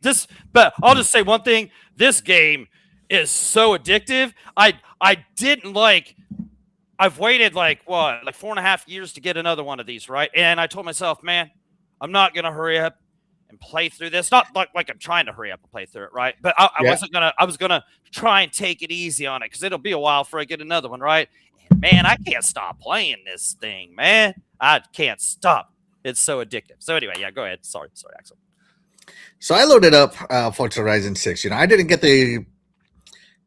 Speaker 2: but I'll just say one thing: this game is so addictive. I didn't like. I've waited like 4.5 years to get another one of these, right? And I told myself, man, I'm not gonna hurry up and play through this. Not like I'm trying to hurry up and play through it, right? But I wasn't gonna. I was gonna try and take it easy on it because it'll be a while before I get another one, right? And man, I can't stop playing this thing, man. I can't stop. It's so addictive. So anyway, yeah, go ahead. Sorry, Axel.
Speaker 1: So I loaded up Forza Horizon 6. I didn't get the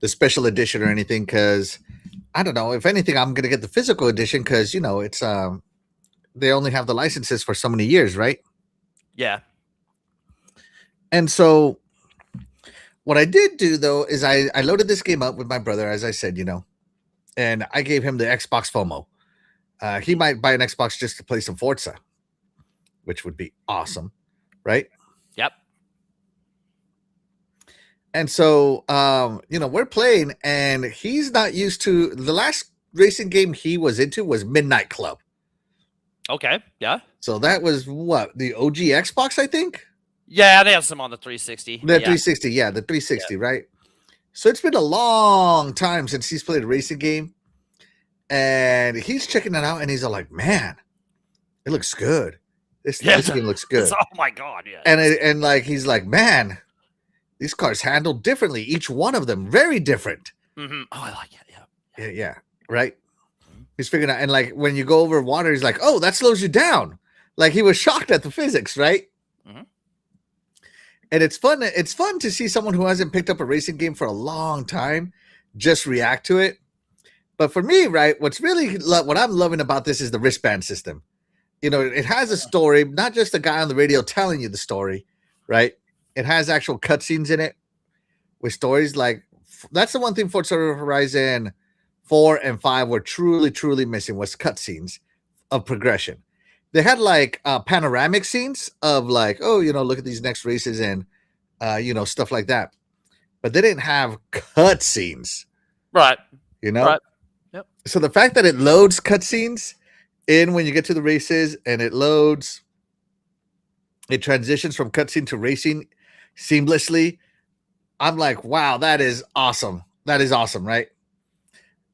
Speaker 1: special edition or anything because I don't know. If anything, I'm gonna get the physical edition because it's they only have the licenses for so many years, right?
Speaker 2: Yeah.
Speaker 1: And so what I did do though is I loaded this game up with my brother, as I said, and I gave him the Xbox FOMO. He might buy an Xbox just to play some Forza, which would be awesome, right?
Speaker 2: Yep.
Speaker 1: And so, we're playing, and he's not used to the last racing game he was into was Midnight Club.
Speaker 2: Okay. Yeah.
Speaker 1: So that was what the OG Xbox, I think.
Speaker 2: Yeah, they have some on the 360.
Speaker 1: The 360, yeah, the 360, right? So it's been a long time since he's played a racing game. And he's checking it out, and he's all like, "Man, it looks good. This game looks good."
Speaker 2: Oh my god, yeah.
Speaker 1: And like he's like, "Man, these cars handle differently. Each one of them very different."
Speaker 2: Mm-hmm. Oh, I like it.
Speaker 1: Yeah, right. Mm-hmm. He's figuring out, and like when you go over water, he's like, "Oh, that slows you down." Like he was shocked at the physics, right?
Speaker 2: Mm-hmm.
Speaker 1: And it's fun. It's fun to see someone who hasn't picked up a racing game for a long time just react to it. But for me, right, what I'm loving about this is the wristband system. It has a story, not just a guy on the radio telling you the story, right? It has actual cutscenes in it with stories. Like that's the one thing Forza Horizon 4 and 5 were truly, truly missing was cutscenes of progression. They had like panoramic scenes of like, oh, look at these next races and stuff like that. But they didn't have cutscenes,
Speaker 2: right?
Speaker 1: Right.
Speaker 2: Yep.
Speaker 1: So the fact that it loads cutscenes in when you get to the races and it transitions from cutscene to racing seamlessly. I'm like, wow, that is awesome. That is awesome, right?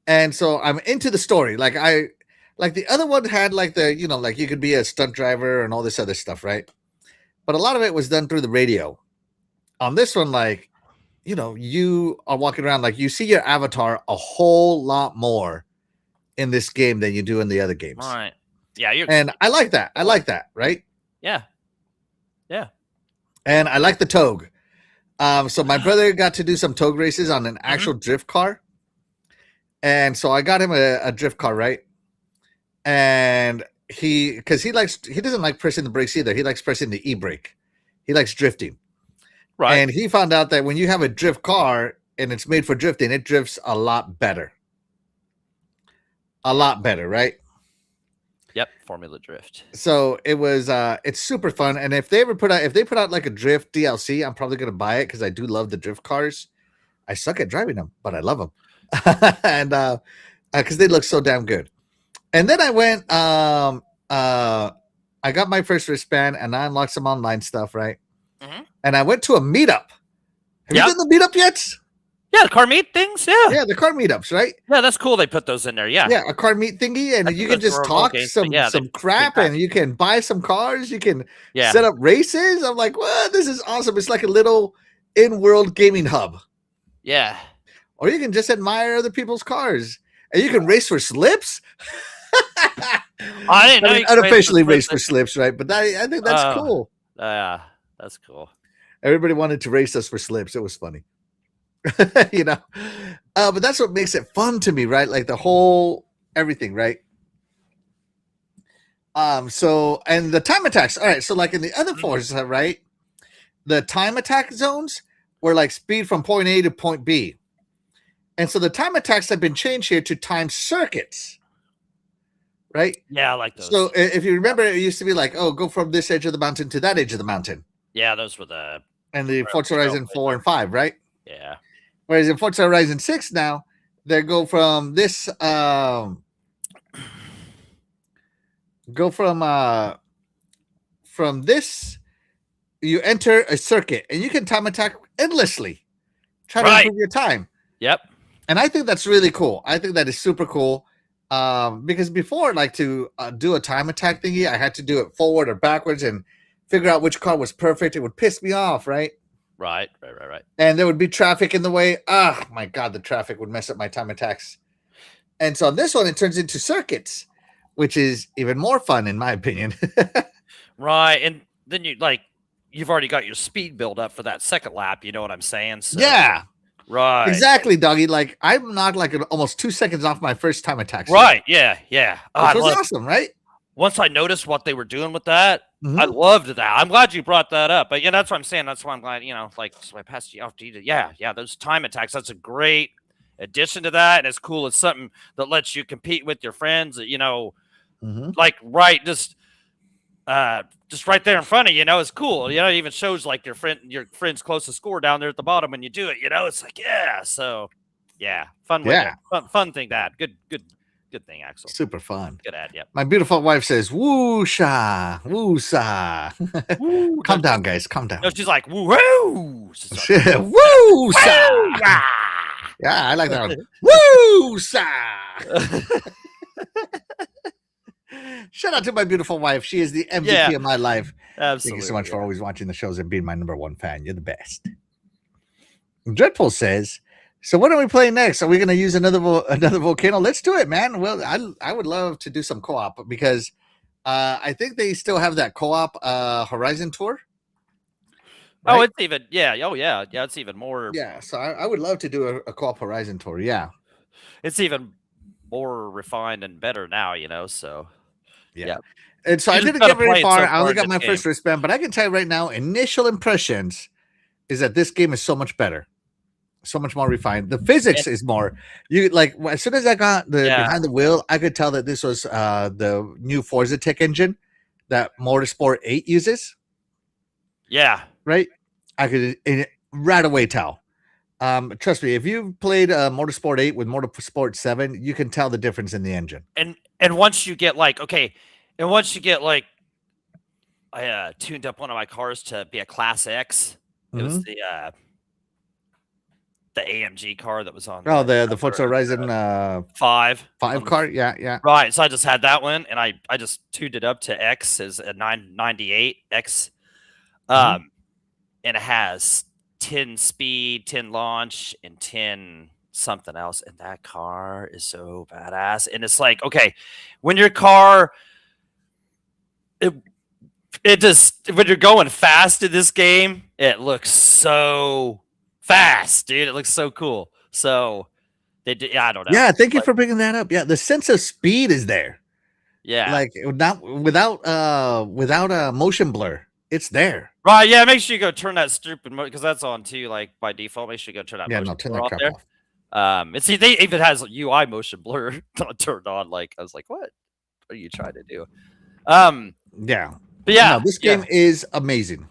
Speaker 1: And so I'm into the story. Like the other one had like like you could be a stunt driver and all this other stuff, right? But a lot of it was done through the radio. On this one, like, you are walking around, like you see your avatar a whole lot more in this game than you do in the other games.
Speaker 2: Right. Yeah.
Speaker 1: And I like that. I like that. Right.
Speaker 2: Yeah. Yeah.
Speaker 1: And I like the Togue. So my brother got to do some Togue races on an actual drift car. And so I got him a drift car, right? And he doesn't like pressing the brakes either. He likes pressing the e-brake. He likes drifting. Right. And he found out that when you have a drift car and it's made for drifting, it drifts a lot better. A lot better, right?
Speaker 2: Yep, Formula Drift.
Speaker 1: So it was it's super fun. And if they put out like a drift DLC, I'm probably gonna buy it because I do love the drift cars. I suck at driving them, but I love them. And because they look so damn good. And then I went I got my first wristband and I unlocked some online stuff, right? Mm-hmm. And I went to a meetup. Have you done the meetup yet?
Speaker 2: Yeah, the car meet things. Yeah.
Speaker 1: Yeah, the car meetups, right?
Speaker 2: Yeah, that's cool. They put those in there. Yeah.
Speaker 1: Yeah, a car meet thingy, and you can just talk some crap, and you can buy some cars. You can set up races. I'm like, well, this is awesome. It's like a little in-world gaming hub.
Speaker 2: Yeah.
Speaker 1: Or you can just admire other people's cars, and you can race for slips.
Speaker 2: I didn't know
Speaker 1: unofficially race for slips, right? But I think that's cool.
Speaker 2: Yeah, that's cool.
Speaker 1: Everybody wanted to race us for slips. It was funny. But that's what makes it fun to me, right? Like the whole everything, right? So and the time attacks. All right, so like in the other Forza, right? The time attack zones were like speed from point A to point B. And so the time attacks have been changed here to time circuits. Right?
Speaker 2: Yeah, I like those.
Speaker 1: So if you remember, it used to be like, oh, go from this edge of the mountain to that edge of the mountain.
Speaker 2: Yeah, those were the
Speaker 1: and the Forza Horizon 4 and 5, right?
Speaker 2: Yeah.
Speaker 1: Whereas in Forza Horizon 6 now, they go from this go from this, you enter a circuit and you can time attack endlessly. Try to improve your time.
Speaker 2: Yep.
Speaker 1: And I think that's really cool. I think that is super cool. Because before, like to do a time attack thingy, I had to do it forward or backwards and figure out which car was perfect. It would piss me off, right?
Speaker 2: Right.
Speaker 1: And there would be traffic in the way. Ah, my God, the traffic would mess up my time attacks. And so on this one, it turns into circuits, which is even more fun, in my opinion.
Speaker 2: Right. And then you've already got your speed build up for that second lap. You know what I'm saying? So,
Speaker 1: yeah.
Speaker 2: Right.
Speaker 1: Exactly, doggy. Like I'm not like almost 2 seconds off my first time attack.
Speaker 2: Right. Yeah.
Speaker 1: Oh, which was awesome, right?
Speaker 2: Once I noticed what they were doing with that, I loved that. I'm glad you brought that up. But yeah, that's what I'm saying. That's why I'm glad, so I passed you off to you. Yeah, those time attacks, that's a great addition to that. And it's cool. It's something that lets you compete with your friends, like just right there in front of you, it's cool. It even shows like your friend's closest score down there at the bottom when you do it. It's like, yeah. So yeah, fun thing to add. Good thing, Axel.
Speaker 1: Super fun.
Speaker 2: Good ad, yep.
Speaker 1: My beautiful wife says, "Woosha, woosha." Calm down, guys. Calm down.
Speaker 2: No, she's like, woo,
Speaker 1: woosha. Yeah, I like that one. Woosha. Shout out to my beautiful wife. She is the MVP of my life.
Speaker 2: Absolutely.
Speaker 1: Thank you so much for always watching the shows and being my #1 fan. You're the best. Dreadful says, so what are we playing next? Are we going to use another volcano? Let's do it, man. Well, I would love to do some co-op because I think they still have that co-op Horizon Tour.
Speaker 2: Right? Oh, it's even it's even more.
Speaker 1: Yeah, so I would love to do a co-op Horizon Tour. Yeah,
Speaker 2: it's even more refined and better now. So yeah.
Speaker 1: And so I didn't get very far. I only got my first wristband, but I can tell you right now, initial impressions is that this game is so much better. So much more refined. The physics is more. You like as soon as I got the behind the wheel, I could tell that this was the new Forza tech engine that Motorsport 8 uses.
Speaker 2: Yeah.
Speaker 1: Right. I could right away tell. Trust me, if you've played Motorsport 8 with Motorsport 7, you can tell the difference in the engine.
Speaker 2: And once you get I tuned up one of my cars to be a Class X. It was the AMG car that was on.
Speaker 1: Oh, the Forza Horizon
Speaker 2: 5
Speaker 1: car. Yeah.
Speaker 2: Right. So I just had that one, and I just tuned it up to X as a 998 X. And it has 10 speed, 10 launch, and 10 something else. And that car is so badass. And it's like, okay, when your car, it just, when you're going fast in this game, it looks so fast, dude. It looks so cool. So they did, I don't know.
Speaker 1: Yeah, thank you for bringing that up. Yeah, the sense of speed is there.
Speaker 2: Yeah,
Speaker 1: like not without a motion blur. It's there.
Speaker 2: Right, yeah, make sure you go turn that stupid because that's on too, like by default. Make sure you go turn that motion blur off there. It's they even has UI motion blur turned on. Like I was like, what are you trying to do?
Speaker 1: Yeah.
Speaker 2: But yeah,
Speaker 1: this game is amazing.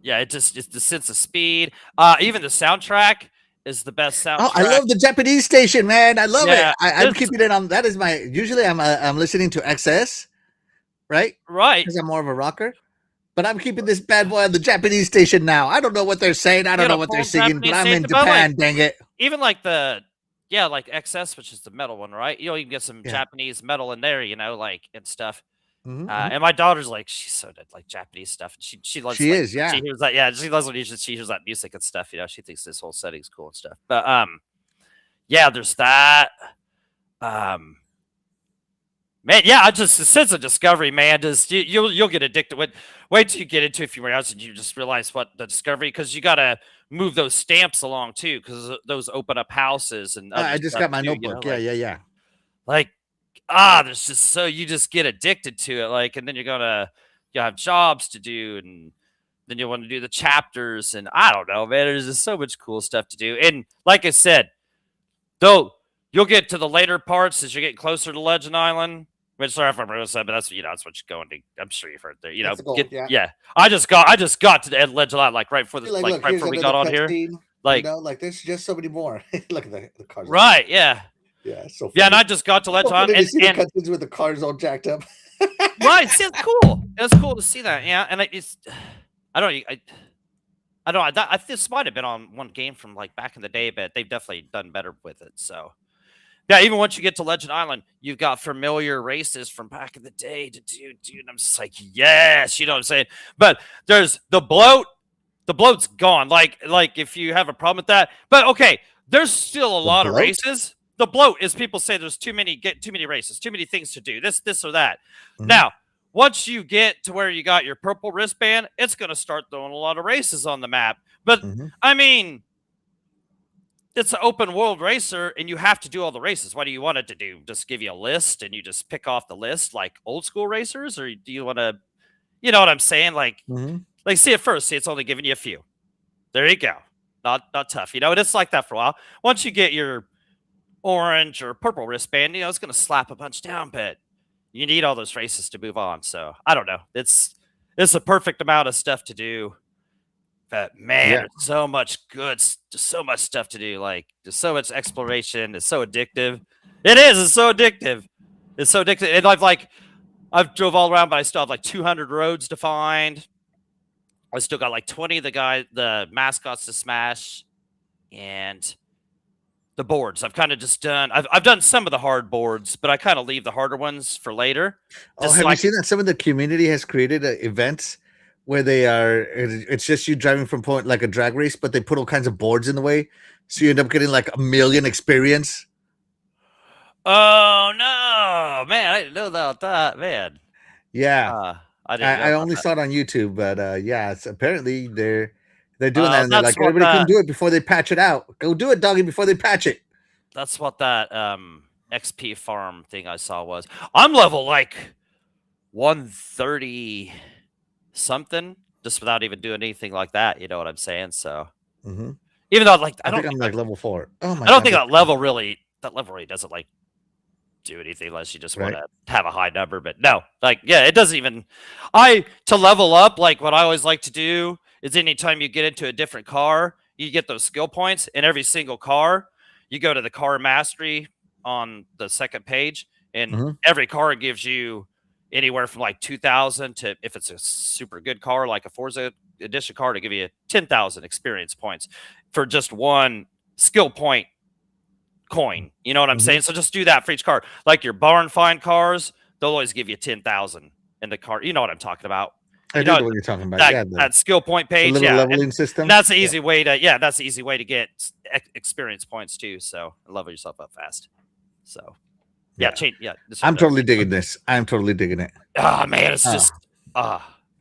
Speaker 2: Yeah, it's the sense of speed. Even the soundtrack is the best soundtrack.
Speaker 1: Oh, I love the Japanese station, man. I love it. I'm keeping it on. That is my. Usually, I'm listening to XS, right?
Speaker 2: Right.
Speaker 1: Because I'm more of a rocker. But I'm keeping this bad boy on the Japanese station now. I don't know what they're saying. I don't know what they're singing, but I'm in Japan. Dang it!
Speaker 2: Even like like XS, which is the metal one, right? You can get some Japanese metal in there, and stuff. And my daughter's like, she's so good, like Japanese stuff. And she loves.
Speaker 1: She is, yeah.
Speaker 2: She hears that, she loves when she hears that music and stuff. She thinks this whole setting's cool and stuff. But there's that. Man, yeah, just a sense of discovery, man. Just you'll get addicted. Wait till you get into it a few more hours and you just realize what the discovery, because you gotta move those stamps along too, because those open up houses and.
Speaker 1: I just got my notebook. Yeah.
Speaker 2: Like, there's just you just get addicted to it. And then you have jobs to do, and then you want to do the chapters, and I don't know, man. There's just so much cool stuff to do, and like I said, though, you'll get to the later parts as you're getting closer to Legend Island. Which sorry if I'm ruining but that's that's what you're going to. I'm sure you've heard there.
Speaker 1: That's the goal. Yeah.
Speaker 2: I just got to the Ed Legend Line like right before this,
Speaker 1: Like,
Speaker 2: like
Speaker 1: look,
Speaker 2: right
Speaker 1: here's
Speaker 2: before we
Speaker 1: another
Speaker 2: got on here.
Speaker 1: cutscene.
Speaker 2: Like,
Speaker 1: like there's just so many more. Look at the cars.
Speaker 2: Right? Yeah.
Speaker 1: Yeah, it's so funny.
Speaker 2: Yeah, and I just got to Legend Line,
Speaker 1: and see the cutscenes with the cars all jacked up.
Speaker 2: Right, see, it's cool. It's cool to see that. Yeah, and it's I don't know. This might have been on one game from like back in the day, but they've definitely done better with it. So, yeah, even once you get to Legend Island, you've got familiar races from back in the day to do, dude. And I'm just like, yes, you know what I'm saying. But there's the bloat. The bloat's gone. Like if you have a problem with that, but okay, there's still a lot of races. The bloat is people say there's too many races, too many things to do. This or that. Mm-hmm. Now, once you get to where you got your purple wristband, it's going to start throwing a lot of races on the map. But I mean, it's an open world racer and you have to do all the races. What do you want it to do? Just give you a list and you just pick off the list like old school racers? Or do you want to, you know what I'm saying? Like, like see it first. See, it's only giving you a few. There you go. Not tough. You know, and it's like that for a while. Once you get your orange or purple wristband, you know, it's going to slap a bunch down, but you need all those races to move on. So I don't know. It's a perfect amount of stuff to do. But man, there's so much so much stuff to do. Like there's so much exploration. It's so addictive. It is. It's so addictive. It's so addictive. And I've drove all around, but I still have like 200 roads to find. I still got like 20 of the mascots to smash, and the boards. I've kind of just done. I've done some of the hard boards, but I kind of leave the harder ones for later.
Speaker 1: Oh, have you seen that some of the community has created events where they are? It's just you driving from point like a drag race, but they put all kinds of boards in the way, so you end up getting like 1 million experience.
Speaker 2: Oh no, man! I didn't know about that, man.
Speaker 1: Yeah. I only saw it on YouTube, but yeah, it's apparently they're doing that, and they're like, everybody come do it before they patch it out. Go do it, doggy, before they patch it.
Speaker 2: That's what that XP farm thing I saw was. I'm level like 130 something, just without even doing anything like that. You know what I'm saying? So even though like I don't
Speaker 1: think I'm like level 4. Oh my!
Speaker 2: I don't think that level really doesn't like do anything unless you just want to have a high number. But no, like it doesn't even. To level up, like what I always like to do is anytime you get into a different car, you get those skill points in every single car. You go to the car mastery on the second page, and every car gives you anywhere from like 2,000 to, if it's a super good car like a Forza edition car, to give you 10,000 experience points for just one skill point coin. You know what I'm saying? So just do that for each car. Like your barn find cars, they'll always give you 10,000 in the car. You know what I'm talking about.
Speaker 1: I know what you're talking about.
Speaker 2: That skill point page.
Speaker 1: The little leveling system.
Speaker 2: That's the easy way to. Yeah, that's the easy way to get experience points too. So level yourself up fast. So change. Yeah,
Speaker 1: I'm totally digging this. I'm totally digging it.
Speaker 2: Oh man, it's just.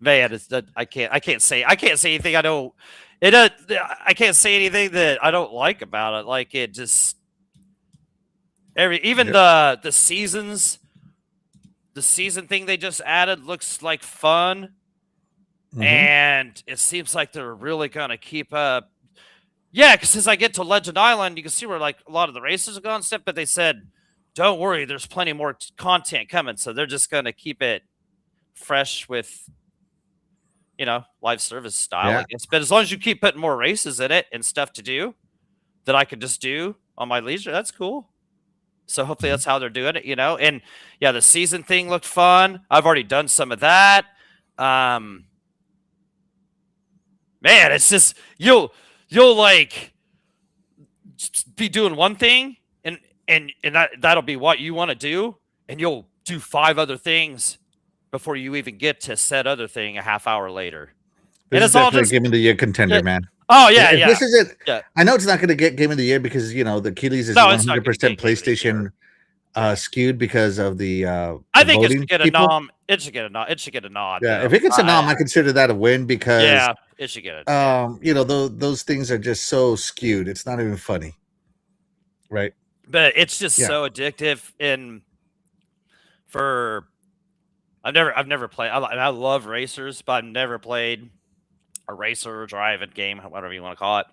Speaker 2: Man, it's I can't say anything I don't. I can't say anything that I don't like about it. Like it just. The seasons, the season thing they just added looks like fun, and it seems like they're really gonna keep up. Yeah, because as I get to Legend Island, you can see where like a lot of the races are gone stuff, but they said, "Don't worry, there's plenty more content coming." So they're just gonna keep it fresh with, live service style, I guess. But as long as you keep putting more races in it and stuff to do that I could just do on my leisure, that's cool. So hopefully that's how they're doing it, And yeah, the season thing looked fun. I've already done some of that. Man, it's just you'll like be doing one thing and that'll be what you want to do, and you'll do 5 other things before you even get to said other thing a half hour later.
Speaker 1: This is definitely Game of the Year contender, man.
Speaker 2: Oh yeah, yeah.
Speaker 1: This is it. Yeah. I know it's not going to get Game of the Year because the Keeley's is 100% PlayStation skewed because of the.
Speaker 2: I think it should get a nom. It should get a nod. It should get a nod.
Speaker 1: Yeah, if it gets a nom, I consider that a win because.
Speaker 2: It should get it.
Speaker 1: Those things are just so skewed. It's not even funny, right?
Speaker 2: But it's just so addictive. I've never played. I love racers, but I've never played a racer or driving game, whatever you want to call it.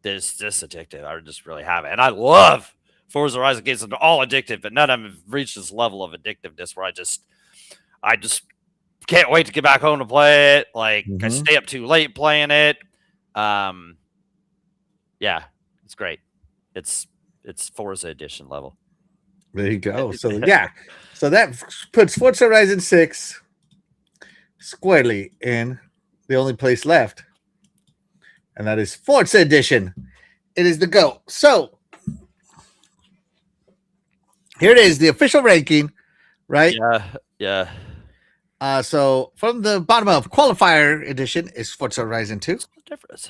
Speaker 2: This addictive. I just really have it, and I love Forza Horizon games are all addictive, but none of them have reached this level of addictiveness where I just can't wait to get back home to play it. Like I stay up too late playing it. Yeah, it's great. It's Forza Edition level.
Speaker 1: There you go. So yeah, so that puts Forza Horizon 6 squarely in the only place left, and that is Forza Edition. It is the GOAT. So here it is, the official ranking, right?
Speaker 2: Yeah.
Speaker 1: So from the bottom of Qualifier Edition is Forza Horizon 2.
Speaker 2: What's the difference?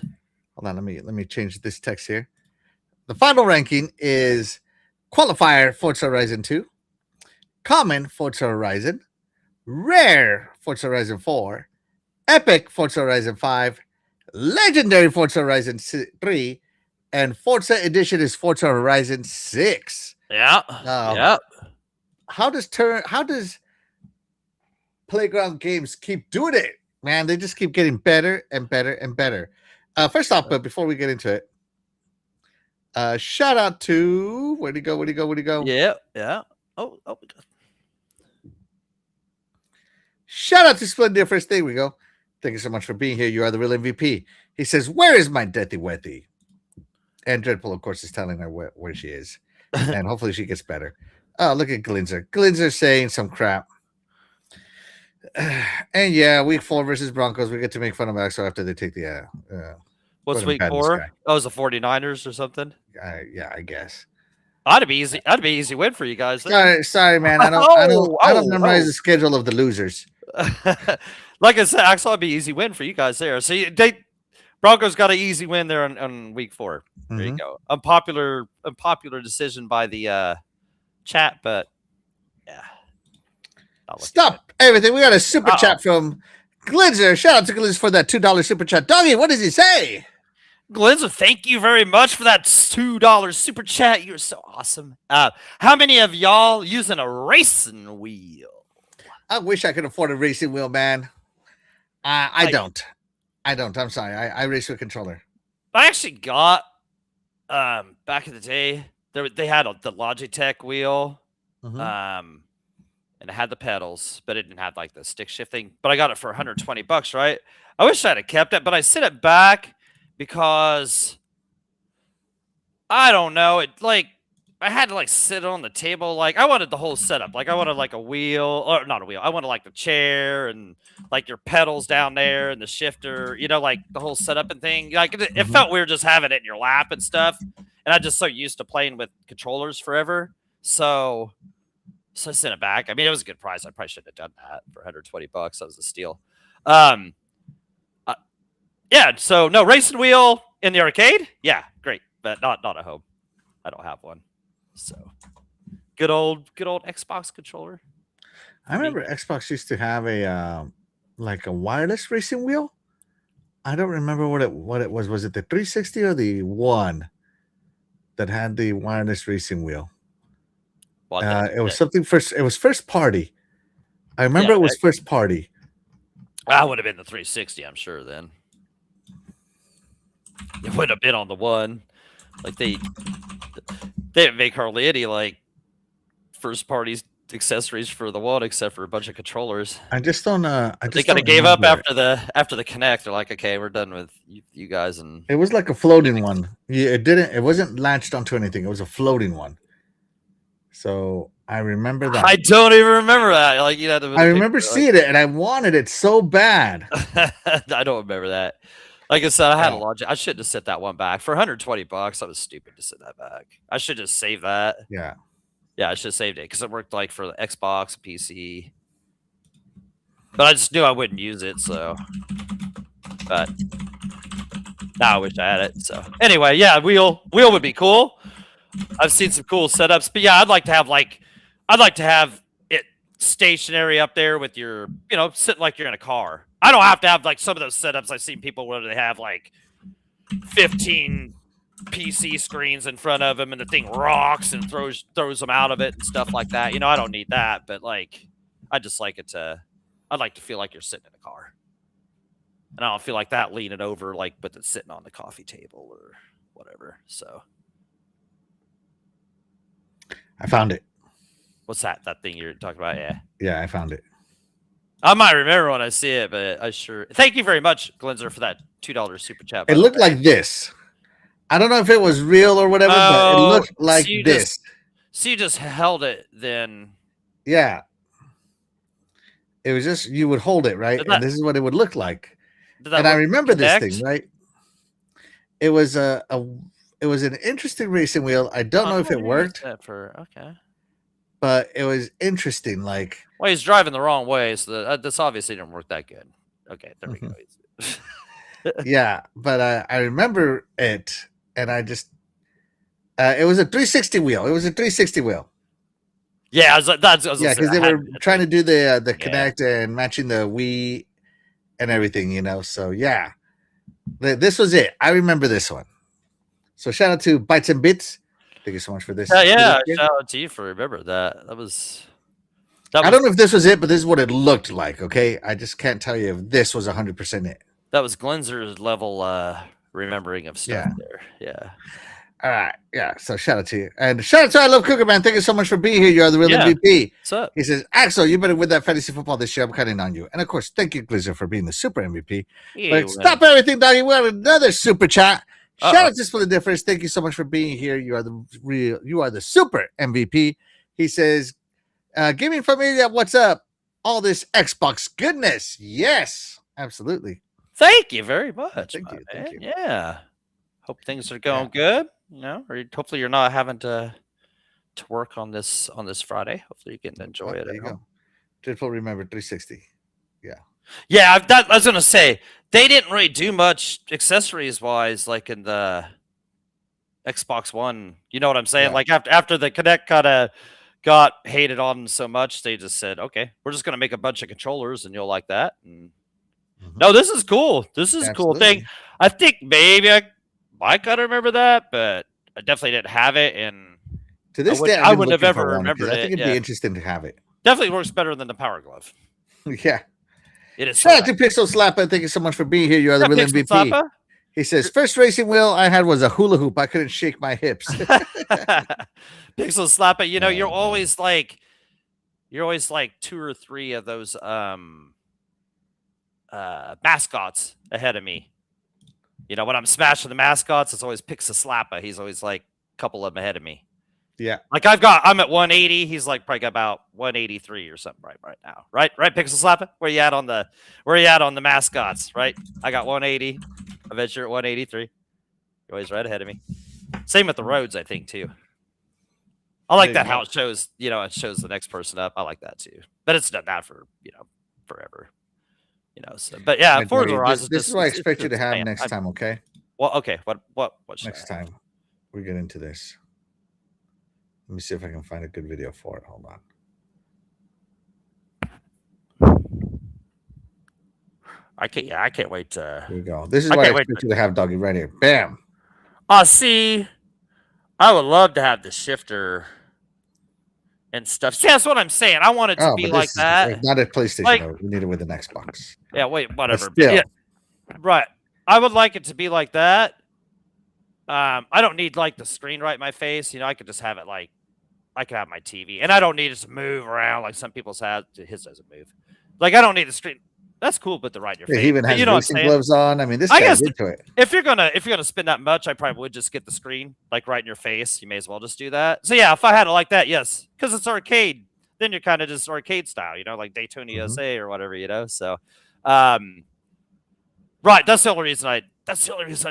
Speaker 1: Hold on, let me change this text here. The final ranking is Qualifier Forza Horizon 2, Common Forza Horizon, Rare Forza Horizon 4, Epic Forza Horizon 5, Legendary Forza Horizon 3, and Forza Edition is Forza Horizon 6.
Speaker 2: Yeah.
Speaker 1: How does Playground Games keep doing it? Man, they just keep getting better and better and better. First off, but before we get into it, shout out to where'd he go?
Speaker 2: Yeah. Oh.
Speaker 1: Shout out to Splendid first. There we go. Thank you so much for being here. You are the real MVP. He says, "Where is my Deathy Wethy?" And Dreadful, of course, is telling her where she is, and hopefully she gets better. Oh, look at Glinzer. Glinzer saying some crap. And yeah, week 4 versus Broncos, we get to make fun of Axel after they take the.
Speaker 2: What's week 4? Oh, it's the 49ers or something.
Speaker 1: Yeah, I guess.
Speaker 2: That'd be easy. That'd be an easy win for you guys.
Speaker 1: Sorry, man. I don't memorize the schedule of the losers.
Speaker 2: Like I said, Axel, it'd be an easy win for you guys there. See, Broncos got an easy win there on week 4. There you go. Unpopular decision by the chat, but yeah.
Speaker 1: Stop everything. We got a super chat from Glinzer. Shout out to Glinzer for that $2 super chat. Doggy, what does he say?
Speaker 2: Glinzer, thank you very much for that $2 super chat. You're so awesome. How many of y'all using a racing wheel?
Speaker 1: I wish I could afford a racing wheel, man. I don't. I'm sorry. I race with a controller.
Speaker 2: I actually got back in the day. They had the Logitech wheel. And it had the pedals, but it didn't have like the stick shifting. But I got it for $120, right? I wish I'd have kept it, but I sent it back because I don't know. It like I had to like sit on the table. Like I wanted the whole setup. Like I wanted like a wheel, or not a wheel. I wanted like the chair and like your pedals down there and the shifter. You know, like the whole setup and thing. Like it felt weird just having it in your lap and stuff. And I'm just so used to playing with controllers forever. So I sent it back. I mean, it was a good price. I probably shouldn't have done that for $120. That was a steal. Yeah. So no racing wheel in the arcade. Yeah, great, but not at home. I don't have one. So good old Xbox controller.
Speaker 1: I remember Xbox used to have a like a wireless racing wheel. I don't remember what it was. Was it the 360 or the one that had the wireless racing wheel? It was something first. It was first party. I remember it was first party.
Speaker 2: That would have been the 360, I'm sure. Then it would have been on the one. Like they didn't make hardly any like first party accessories for the one, except for a bunch of controllers.
Speaker 1: I just don't.
Speaker 2: They kind of gave up after the Connect. They're like, okay, we're done with you guys. And
Speaker 1: it was like a floating one. Yeah, it wasn't latched onto anything. It was a floating one. So I remember that.
Speaker 2: I don't even remember that. Like you had to.
Speaker 1: I remember seeing it, and I wanted it so bad.
Speaker 2: I don't remember that. Like I said, I had a logic. I shouldn't have sent that one back for $120. That was stupid to send that back. I should just save that.
Speaker 1: Yeah,
Speaker 2: I should have saved it because it worked like for the Xbox, PC. But I just knew I wouldn't use it, so. But now I wish I had it. So anyway, yeah, wheel would be cool. I've seen some cool setups, but yeah, I'd like to have it stationary up there with your, sitting like you're in a car. I don't have to have like some of those setups I've seen people where they have like 15 PC screens in front of them and the thing rocks and throws them out of it and stuff like that. I don't need that, but like, I'd like to feel like you're sitting in a car. And I don't feel like that leaning over, like, but it's sitting on the coffee table or whatever. So.
Speaker 1: I found it.
Speaker 2: What's that? That thing you're talking about? Yeah.
Speaker 1: Yeah, I found it.
Speaker 2: I might remember when I see it, but I sure. Thank you very much, Glenzer, for that $2 super chat.
Speaker 1: It looked like this. I don't know if it was real or whatever, but it looked like this.
Speaker 2: So you just held it then.
Speaker 1: Yeah. It was just, you would hold it, right? And this is what it would look like. And I remember this thing, right? It was it was an interesting racing wheel. I don't know if it worked.
Speaker 2: Okay.
Speaker 1: But it was interesting. Like,
Speaker 2: well, he's driving the wrong way, so this obviously didn't work that good. Okay, there we go.
Speaker 1: Yeah, but I remember it, and I just it was a 360 wheel. It was a 360 wheel.
Speaker 2: Yeah, because
Speaker 1: they were trying to do the connect and matching the Wii and everything, you know. So yeah, this was it. I remember this one. So shout out to Bytes and Bits. Thank you so much for this.
Speaker 2: Yeah, shout out to you for remembering that. That was.
Speaker 1: I don't know if this was it, but this is what it looked like. Okay, I just can't tell you if this was 100% it.
Speaker 2: That was Glenzer's level remembering of stuff there. Yeah.
Speaker 1: All right. Yeah. So shout out to you. And shout out to I Love Cougar Man. Thank you so much for being here. You are the real MVP.
Speaker 2: What's up?
Speaker 1: He says, Axel, you better win that fantasy football this year. I'm counting on you. And of course, thank you, Glizzer, for being the super MVP. But stop everything, doggy. We have another super chat. Shout out to Split the Difference. Thank you so much for being here. You are the super MVP. He says, Gaming Familia, what's up? All this Xbox goodness. Yes, absolutely.
Speaker 2: Thank you very much.
Speaker 1: Thank you.
Speaker 2: Yeah. Hope things are going good. You know, or hopefully you're not having to work on this Friday. Hopefully you can enjoy it.
Speaker 1: There you go. Dreadful remember 360. Yeah.
Speaker 2: Yeah, I was gonna say they didn't really do much accessories wise, like in the Xbox One. You know what I'm saying? Yeah. Like after the Kinect kind of got hated on so much, they just said, "Okay, we're just gonna make a bunch of controllers, and you'll like that." And no, this is cool. This is a cool thing. I think maybe I kind of remember that, but I definitely didn't have it. And
Speaker 1: to this day, I wouldn't have
Speaker 2: ever remembered it.
Speaker 1: I think it'd be interesting to have it.
Speaker 2: Definitely works better than the Power Glove.
Speaker 1: Yeah.
Speaker 2: It is.
Speaker 1: Shout out to Pixel Slapper. Thank you so much for being here. You are the real MVP. Slapper? He says, first racing wheel I had was a hula hoop. I couldn't shake my hips.
Speaker 2: Pixel Slapper, you know, you're always like 2 or 3 of those mascots ahead of me. You know, when I'm smashing the mascots, it's always Pixel Slapper. He's always like a couple of them ahead of me.
Speaker 1: Yeah.
Speaker 2: Like I'm at 180. He's like probably got about 183 or something right now. Right, Pixel Slapper? Where you at on the mascots, right? I got 180. I bet you're at 183. You're always right ahead of me. Same with the roads, I think, too. I like that how it shows, you know, it shows the next person up. I like that too. But it's done that for, you know, forever. You know, so but yeah, Forza Horizon.
Speaker 1: This is what I expect you to have next time, okay?
Speaker 2: Well, okay. What
Speaker 1: next time we get into this? Let me see if I can find a good video for it. Hold on.
Speaker 2: I can't wait to.
Speaker 1: Here we go. This is what I expect you to have, doggy, right here. Bam.
Speaker 2: See, I would love to have the shifter and stuff. See, that's what I'm saying. I want it to be like that.
Speaker 1: Not a PlayStation, though. We need it with an Xbox.
Speaker 2: Yeah, wait, whatever. Yeah, right. I would like it to be like that. I don't need like the screen right in my face. You know, I could just have it like I could have my TV, and I don't need it to move around like some people's have. His doesn't move. Like I don't need the screen. That's cool, but the right in your face.
Speaker 1: He even has racing gloves on. I mean, this guy's into it.
Speaker 2: If you're gonna spend that much, I probably would just get the screen like right in your face. You may as well just do that. So yeah, if I had it like that, yes, because it's arcade. Then you're kind of just arcade style, you know, like Daytona USA or whatever, you know. So, right, that's the only reason I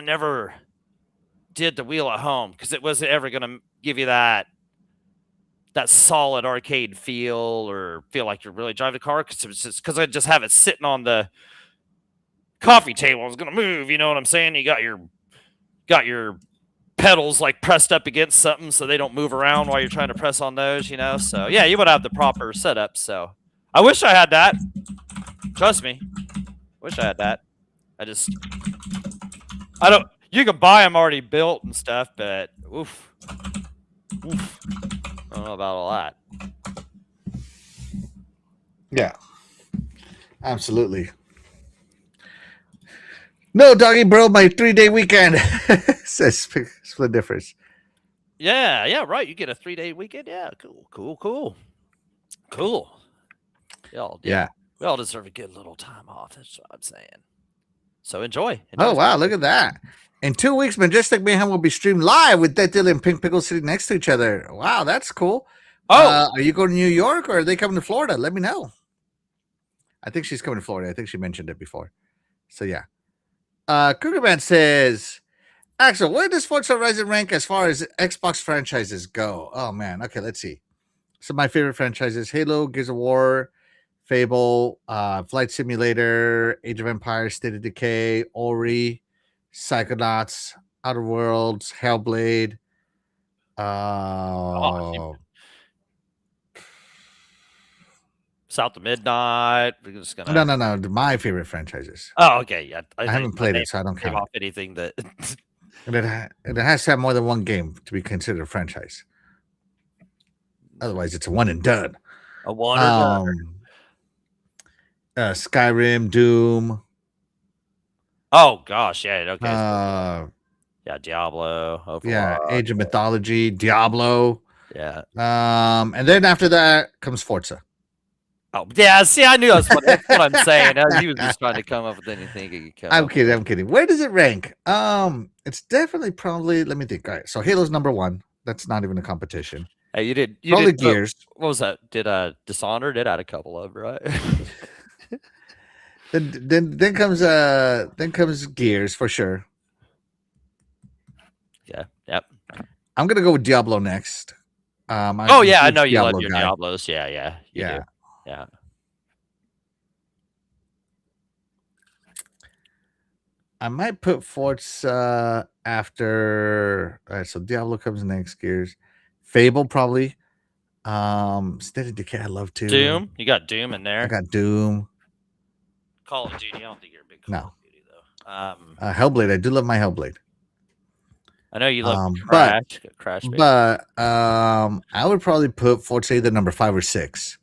Speaker 2: never did the wheel at home, because it wasn't ever gonna give you that solid arcade feel or feel like you're really driving a car, because I just have it sitting on the coffee table. It's gonna move, you know what I'm saying? You got your pedals like pressed up against something so they don't move around while you're trying to press on those, you know. So yeah, you would have the proper setup. So I wish I had that. Trust me, wish I had that. I don't. You can buy them already built and stuff, but oof. I don't know about all that.
Speaker 1: Yeah, absolutely. No, doggy, bro, my 3-day weekend says Split Difference.
Speaker 2: Yeah, right. You get a 3-day weekend. Yeah, cool.
Speaker 1: Yeah.
Speaker 2: We all deserve a good little time off. That's what I'm saying. So enjoy.
Speaker 1: Oh wow, look at that! In 2 weeks, Majestic Mayhem will be streamed live with Dead Dilly and Pink Pickle sitting next to each other. Wow, that's cool.
Speaker 2: Oh,
Speaker 1: Are you going to New York or are they coming to Florida? Let me know. I think she's coming to Florida. I think she mentioned it before. So yeah. Cougarman says, Axel, where does Forza Horizon rank as far as Xbox franchises go? Oh man, okay, let's see. So my favorite franchises: Halo, Gears of War, Fable, Flight Simulator, Age of Empires, State of Decay, Ori, Psychonauts, Outer Worlds, Hellblade.
Speaker 2: South of Midnight. We're just gonna.
Speaker 1: No. My favorite franchises.
Speaker 2: Oh, okay. Yeah,
Speaker 1: I haven't played it, so I don't count
Speaker 2: off anything that.
Speaker 1: And it has to have more than one game to be considered a franchise. Otherwise, it's a one and done.
Speaker 2: A one and done.
Speaker 1: Skyrim, Doom.
Speaker 2: Oh gosh, yeah. Okay.
Speaker 1: Yeah,
Speaker 2: Diablo. Overwatch,
Speaker 1: yeah, Age of Mythology, Diablo.
Speaker 2: Yeah.
Speaker 1: And then after that comes Forza.
Speaker 2: Oh yeah, see, I knew that's what I'm saying. He was just trying to come up with anything he could come
Speaker 1: I'm
Speaker 2: up
Speaker 1: kidding. Where does it rank? It's definitely probably. Let me think. All right, so Halo's number one. That's not even a competition.
Speaker 2: Hey, you did
Speaker 1: probably Gears.
Speaker 2: What was that? Did Dishonored? It had a couple of, right?
Speaker 1: then comes Gears for sure.
Speaker 2: Yeah. Yep.
Speaker 1: I'm gonna go with Diablo next.
Speaker 2: I know you love your Diablos. Yeah. You do. Yeah.
Speaker 1: I might put Forza after. All right, so Diablo comes next. Gears, Fable probably. State of Decay I love too.
Speaker 2: Doom, you got Doom in there.
Speaker 1: I got Doom.
Speaker 2: Call of Duty. I don't think you're a big Call of Duty though.
Speaker 1: Hellblade. I do love my Hellblade.
Speaker 2: I know you love Crash.
Speaker 1: But I would probably put Forza either number 5 or 6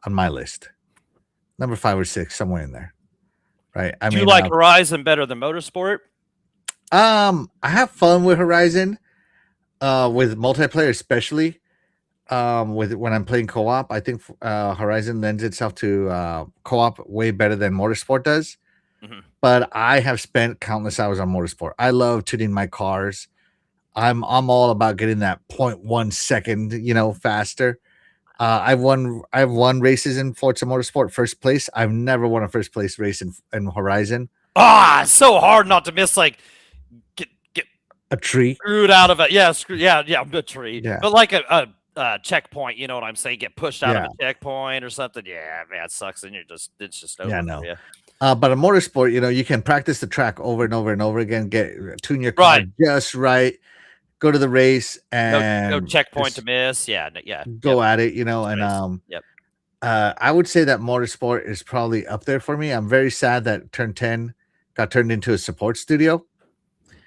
Speaker 1: on my list. Number 5 or 6, somewhere in there. Right.
Speaker 2: Do you like Horizon better than Motorsport?
Speaker 1: I have fun with Horizon, with multiplayer especially. With when I'm playing co-op, I think Horizon lends itself to co-op way better than Motorsport does. Mm-hmm. But I have spent countless hours on Motorsport. I love tuning my cars. I'm all about getting that 0.1 second, faster. I've won races in Forza Motorsport first place. I've never won a first place race in Horizon.
Speaker 2: It's so hard not to miss get
Speaker 1: a tree
Speaker 2: screwed out of it. Yeah, a tree. Yeah. But like a checkpoint, you know what I'm saying? Get pushed out of a checkpoint or something. Yeah, man, it sucks, and it's just over.
Speaker 1: Yeah, no. But in Motorsport, you can practice the track over and over and over again. Tune your car just right. Go to the race and
Speaker 2: no checkpoint to miss. Yeah.
Speaker 1: Go at it, and I would say that Motorsport is probably up there for me. I'm very sad that Turn 10 got turned into a support studio.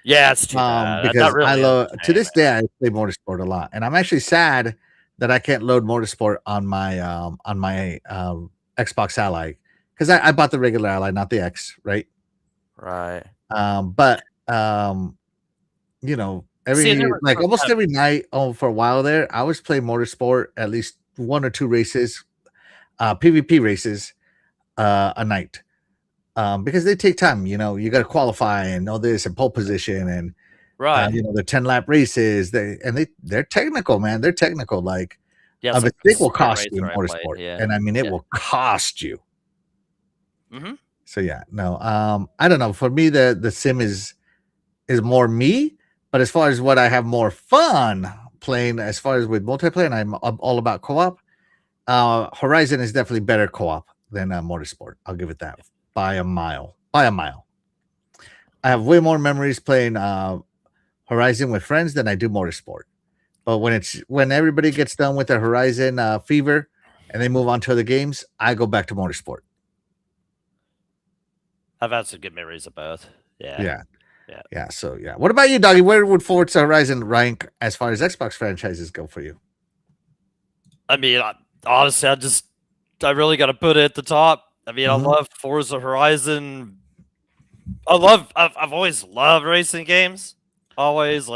Speaker 2: Yeah, it's too bad.
Speaker 1: Because really I love to this day I play Motorsport a lot, and I'm actually sad that I can't load Motorsport on my Xbox Ally because I bought the regular Ally, not the X, right?
Speaker 2: Right.
Speaker 1: But almost every night for a while there, I was playing Motorsport at least 1 or 2 races, PvP races, a night. Because they take time, you got to qualify and all this and pole position and the 10-lap races. They're technical, man. They're technical. Like a mistake will cost you in Motorsport, and I mean it will cost you.
Speaker 2: Mm-hmm.
Speaker 1: So I don't know. For me, the sim is more me. But as far as what I have more fun playing, as far as with multiplayer, and I'm all about co-op, Horizon is definitely better co-op than Motorsport. I'll give it that by a mile. I have way more memories playing Horizon with friends than I do Motorsport. But when everybody gets done with their Horizon fever and they move on to other games, I go back to Motorsport.
Speaker 2: I've had some good memories of both. Yeah.
Speaker 1: So what about you, Doggy? Where would Forza Horizon rank as far as Xbox franchises go for you?
Speaker 2: I mean, honestly, I really got to put it at the top. I mean, I love Forza Horizon. I've always loved racing games. Always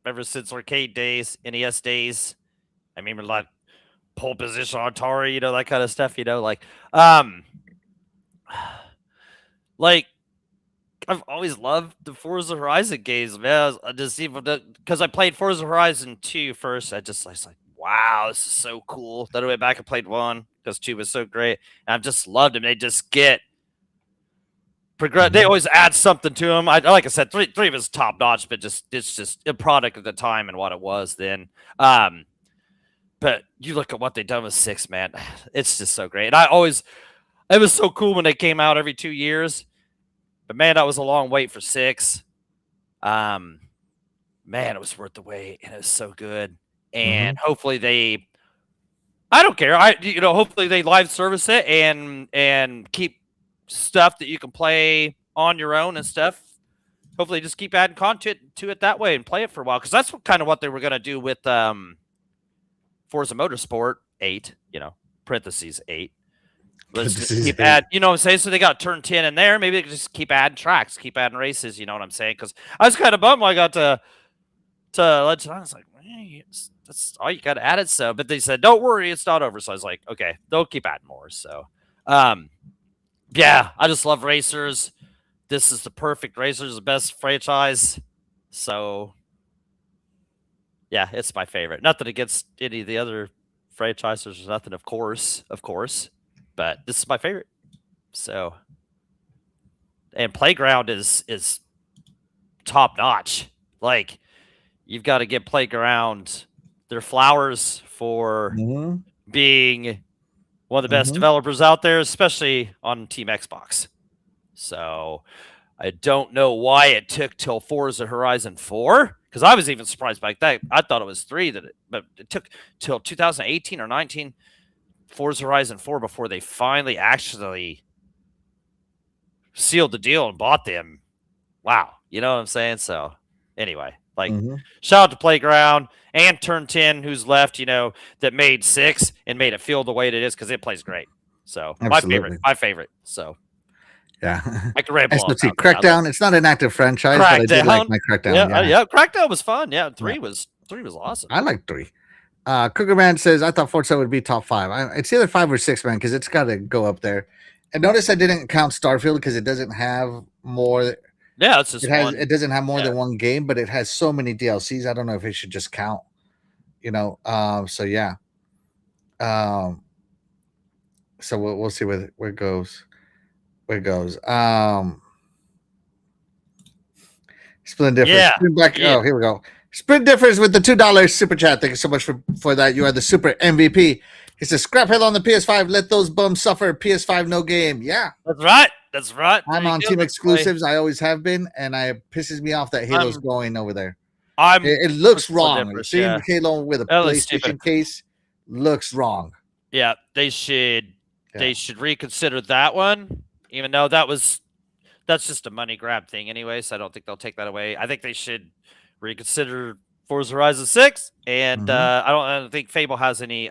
Speaker 2: ever since arcade days, NES days. I remember like pole position on Atari, you know, that kind of stuff. You know, like I've always loved the Forza Horizon games, man. I just even because I played Forza Horizon 2 first. I was like, wow, this is so cool. Then I went back and played 1 because 2 was so great. And I've just loved them. They just get progress. They always add something to them. Like I said, 3 was top notch, but it's just a product of the time and what it was then. But you look at what they've done with 6, man. It's just so great. And it was so cool when they came out every 2 years. But man, that was a long wait for 6. Man, it was worth the wait, and it was so good. And hopefully I don't care. Hopefully they live service it and keep stuff that you can play on your own and stuff. Hopefully just keep adding content to it that way and play it for a while, because that's kind of what they were going to do with Forza Motorsport 8, parentheses 8. Let's just keep adding, you know what I'm saying? So they got turn 10 in there. Maybe they can just keep adding tracks, keep adding races, you know what I'm saying? Because I was kind of bummed when I got to Legend. I was like, that's all you got to add it. So, but they said, don't worry, it's not over. So I was like, okay, they'll keep adding more. So, yeah, I just love racers. This is the perfect racers, the best franchise. So, yeah, it's my favorite. Nothing against any of the other franchises. There's nothing, of course. But this is my favorite. So, and Playground is top notch. Like, you've got to give Playground their flowers for being one of the best developers out there, especially on Team Xbox. So, I don't know why it took till Forza Horizon 4, because I was even surprised by that. I thought it was 3 but it took till 2018 or 19. Forza Horizon 4 before they finally actually sealed the deal and bought them. Wow. You know what I'm saying? So anyway, shout out to Playground and Turn 10, who's left, that made 6 and made it feel the way it is, because it plays great. So my favorite. So
Speaker 1: yeah,
Speaker 2: I can ramble on.
Speaker 1: Crackdown. It's not an active franchise, but I did like my Crackdown.
Speaker 2: Yeah, Crackdown was fun. Yeah, 3 was awesome.
Speaker 1: I like 3. Cougarman says, I thought Forza would be top 5. It's either 5 or 6, man, because it's got to go up there. And notice I didn't count Starfield because it doesn't have more.
Speaker 2: Yeah, it's just one.
Speaker 1: It doesn't have more than one game, but it has so many DLCs. I don't know if it should just count. So yeah. So we'll see where it goes. Split difference.
Speaker 2: Yeah.
Speaker 1: Oh, here we go. Sprint differs with the $2 super chat. Thank you so much for that. You are the super MVP. He says, scrap hell on the PS5. Let those bums suffer. PS5 no game. Yeah.
Speaker 2: That's right.
Speaker 1: I'm on Team Exclusives. I always have been, and it pisses me off that Halo's going over there. It looks wrong. Seeing Halo with a PlayStation case looks wrong.
Speaker 2: Yeah, they should reconsider that one, even though that's just a money grab thing anyway, so I don't think they'll take that away. I think they should reconsider Forza Horizon 6, and I don't think Fable has any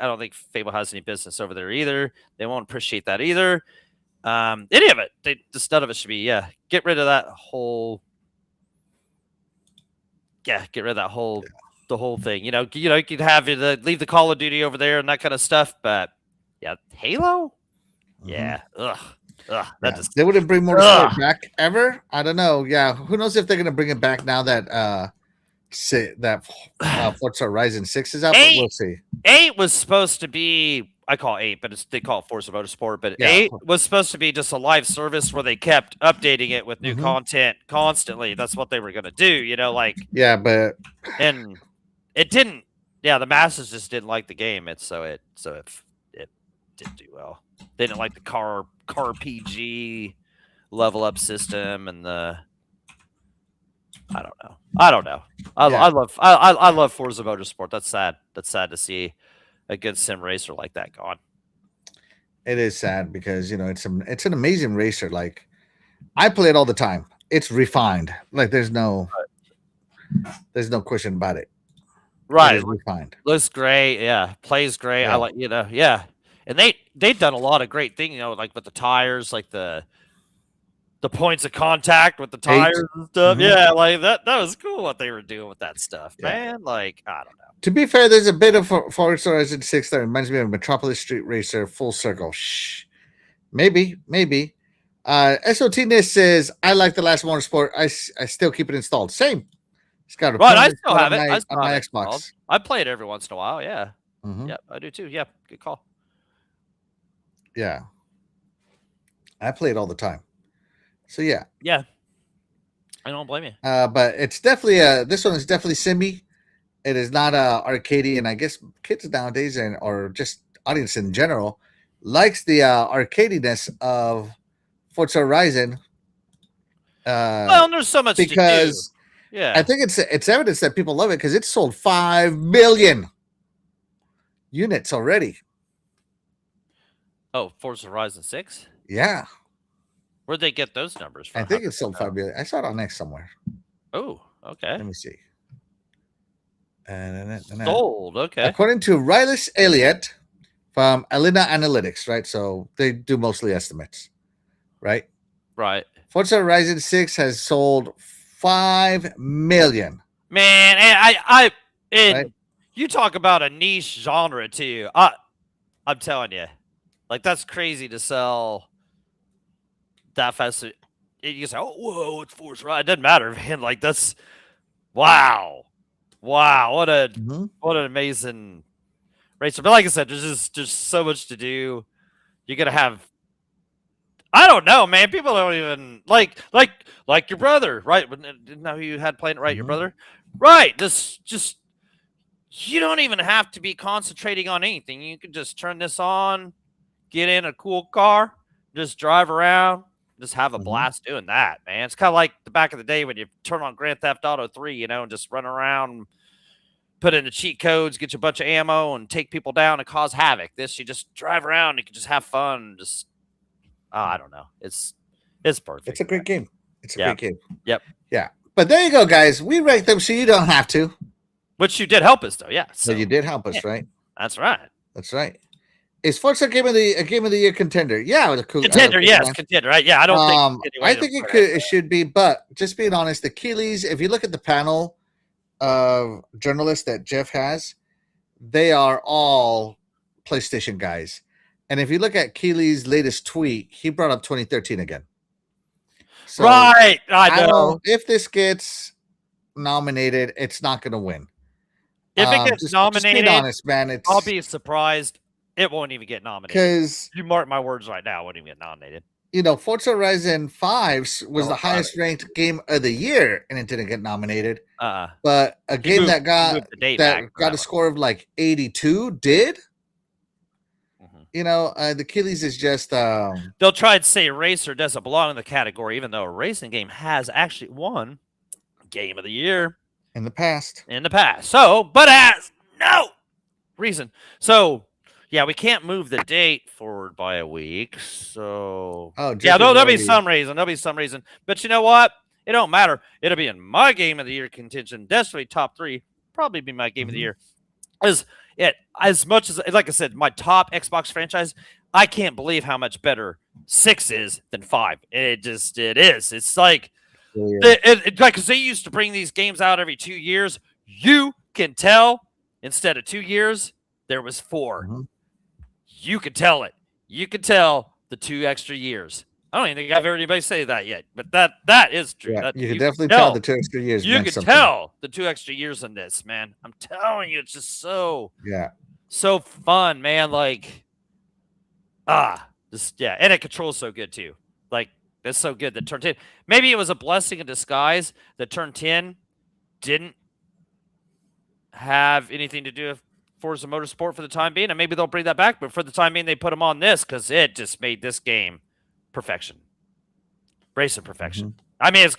Speaker 2: business over there either. They won't appreciate that either. Any of it, none of it should be. Get rid of that whole. Get rid of that whole the whole thing. You could have leave the Call of Duty over there and that kind of stuff, but Halo,
Speaker 1: they wouldn't bring more sport back ever. I don't know. Yeah, who knows if they're gonna bring it back now that Forza Horizon 6 is out, but we'll see.
Speaker 2: 8 was supposed to be, I call 8, but they call it Forza Motorsport, but 8 was supposed to be just a live service where they kept updating it with new content constantly. That's what they were going to do,
Speaker 1: but
Speaker 2: and it didn't. Yeah, the masses just didn't like the game. It didn't do well. They didn't like the car PG level up system and the. I don't know. I love Forza Motorsport. That's sad. That's sad to see a good sim racer like that gone.
Speaker 1: It is sad because it's an amazing racer. Like, I play it all the time. It's refined. Like, there's no question about it.
Speaker 2: Right.
Speaker 1: It refined.
Speaker 2: Looks great. Yeah. Plays great. Yeah. I like And they've done a lot of great things. Like with the tires, like the the points of contact with the tires and stuff.
Speaker 1: Mhm.
Speaker 2: Yeah, like that was cool what they were doing with that stuff,
Speaker 1: Yeah.
Speaker 2: man. Like, I don't know.
Speaker 1: To be fair, there's a bit of Forza Horizon 6 that reminds me of Metropolis Street Racer Full Circle. Shh. Maybe. SOT-ness says, I like the last Motorsport. I still keep it installed. Same. It's got a
Speaker 2: Right, I
Speaker 1: permanent
Speaker 2: still
Speaker 1: spot
Speaker 2: have it. I still
Speaker 1: on my
Speaker 2: have it
Speaker 1: Xbox.
Speaker 2: installed. I play it every once in a while. Yeah.
Speaker 1: Mhm.
Speaker 2: Yep, I do too. Yeah, good call.
Speaker 1: Yeah. I play it all the time. So yeah.
Speaker 2: Yeah. I don't blame you.
Speaker 1: But it's definitely this one is definitely simmy. It is not arcadey, and I guess kids nowadays or just audience in general likes the arcadiness of Forza Horizon.
Speaker 2: Well, there's so much
Speaker 1: because
Speaker 2: to do. Yeah.
Speaker 1: I think it's evidence that people love it because it's sold 5 million units already.
Speaker 2: Oh, Forza Horizon 6?
Speaker 1: Yeah.
Speaker 2: Where'd they get those numbers from?
Speaker 1: I think it's sold 5 million. I saw it on X somewhere.
Speaker 2: Oh, okay.
Speaker 1: Let me see.
Speaker 2: Sold, okay.
Speaker 1: According to Rylis Elliott from Alina Analytics, right? So they do mostly estimates, right?
Speaker 2: Right.
Speaker 1: Forza Horizon 6 has sold 5 million.
Speaker 2: Man, and right? You talk about a niche genre too. I'm telling you, like that's crazy to sell that fast. You say, "Oh, whoa, it's Forza Horizon." It doesn't matter, man. Like that's wow, what an amazing racer. But like I said, there's just so much to do. You're gonna have. I don't know, man. People don't even like your brother, right? Didn't know who you had playing it, right? Your brother, right? Just you don't even have to be concentrating on anything. You can just turn this on, get in a cool car, just drive around, just have a blast doing that, man. It's kind of like the back of the day when you turn on Grand Theft Auto 3, you know, and just run around, put in the cheat codes, get you a bunch of ammo, and take people down and cause havoc. This, you just drive around, you can just have fun, just I don't know. It's perfect.
Speaker 1: It's a great game. It's a great game.
Speaker 2: Yep.
Speaker 1: Yeah. But there you go, guys. We ranked them so you don't have to.
Speaker 2: Which you did help us, though. Yeah.
Speaker 1: So you did help us, right?
Speaker 2: That's right.
Speaker 1: That's right. Is Forza a game of the year contender? Yeah, it was a cool
Speaker 2: contender. Yes, contender. Right? Yeah, I don't think.
Speaker 1: I think it should be, but just being honest, the Keeleys. If you look at the panel of journalists that Jeff has, they are all PlayStation guys. And if you look at Keeley's latest tweet, he brought up 2013 again. So
Speaker 2: right. I know.
Speaker 1: If this gets nominated, it's not going to win.
Speaker 2: If it gets nominated,
Speaker 1: just being honest, man,
Speaker 2: I'll be surprised. It won't even get nominated.
Speaker 1: Because
Speaker 2: you mark my words right now, it won't even get nominated.
Speaker 1: You know, Forza Horizon 5 was the highest ranked game of the year, and it didn't get nominated. But a game that got a score of like 82 did. You know, the Keeleys is just
Speaker 2: they'll try and say Racer doesn't belong in the category, even though a racing game has actually won Game of the Year
Speaker 1: in the past.
Speaker 2: So, but has no reason. So, yeah, we can't move the date forward by a week. So, yeah, there'll be some reason. But you know what? It don't matter. It'll be in my Game of the Year contention. Definitely top 3. Probably be my Game of the Year. As much as, like I said, my top Xbox franchise, I can't believe how much better 6 is than 5. It is. It's like, because they used to bring these games out every 2 years. You can tell instead of 2 years, there was 4. You could tell it. You could tell the 2 extra years. I don't even think I've heard anybody say that yet, but that is true.
Speaker 1: Yeah, you can definitely tell the 2 extra years.
Speaker 2: You can tell the 2 extra years in this, man. I'm telling you, it's just so fun, man. Like, and it controls so good too. Like, it's so good that Turn 10. Maybe it was a blessing in disguise that Turn 10 didn't have anything to do with Forza Motorsport for the time being, and maybe they'll bring that back. But for the time being, they put them on this because it just made this game perfection. Racing perfection. I mean, it's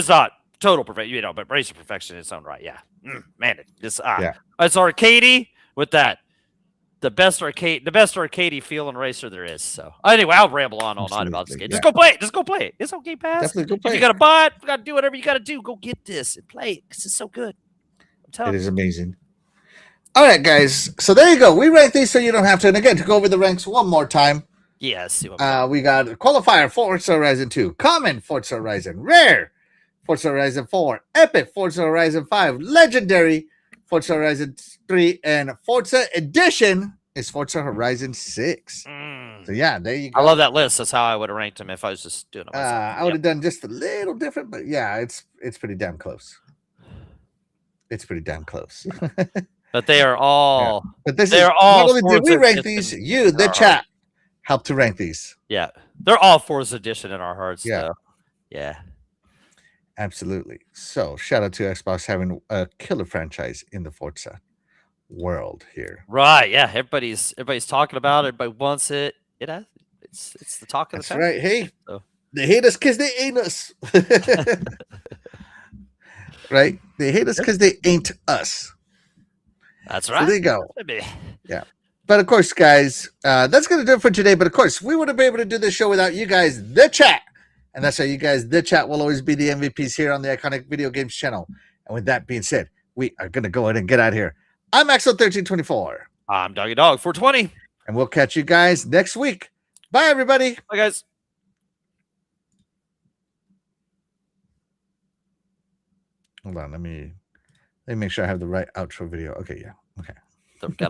Speaker 2: not total perfection, you know, but racing perfection in its own right. Yeah, man, it's arcadey with that. The best arcadey feeling racer there is. So anyway, I'll ramble on all night about this game. Just go play it. Just go play it. It's on Game Pass.
Speaker 1: Definitely go play
Speaker 2: it. You got to buy it. You got to do whatever you got to do. Go get this and play it because it's so good. I'm telling you.
Speaker 1: It is amazing. All right, guys. So there you go. We rank these so you don't have to. And again, to go over the ranks one more time.
Speaker 2: Yeah, let's see what we got.
Speaker 1: We got Qualifier Forza Horizon 2, Common Forza Horizon, Rare Forza Horizon 4, Epic Forza Horizon 5, Legendary Forza Horizon 3, and Forza Edition is Forza Horizon 6. So yeah, there you go.
Speaker 2: I love that list. That's how I would have ranked them if I was just doing it myself.
Speaker 1: I would have done just a little different, but yeah, it's pretty damn close. It's pretty damn close.
Speaker 2: But they are all.
Speaker 1: Yeah. But this
Speaker 2: they're
Speaker 1: is
Speaker 2: all.
Speaker 1: not only did we
Speaker 2: Forza
Speaker 1: rank
Speaker 2: Edition
Speaker 1: these, you,
Speaker 2: in
Speaker 1: the
Speaker 2: our
Speaker 1: chat,
Speaker 2: hearts.
Speaker 1: helped to rank these.
Speaker 2: Yeah, they're all Forza Edition in our hearts.
Speaker 1: Yeah.
Speaker 2: Though. Yeah.
Speaker 1: Absolutely. So shout out to Xbox having a killer franchise in the Forza world here.
Speaker 2: Right. Yeah. Everybody's talking about it. Everybody wants it. It's the talk of the town.
Speaker 1: That's right. Hey, they hate us because they ain't us. Right? They hate us because they ain't us.
Speaker 2: That's right.
Speaker 1: So there you go. Yeah. But of course, guys, that's going to do it for today. But of course, we wouldn't be able to do this show without you guys, the chat. And that's how you guys, the chat, will always be the MVPs here on the Iconic Video Games channel. And with that being said, we are going to go ahead and get out of here. I'm Axel1324.
Speaker 2: I'm Doggy Dog 420.
Speaker 1: And we'll catch you guys next week. Bye, everybody.
Speaker 2: Bye, guys.
Speaker 1: Hold on. Let me make sure I have the right outro video. Okay, yeah. Okay.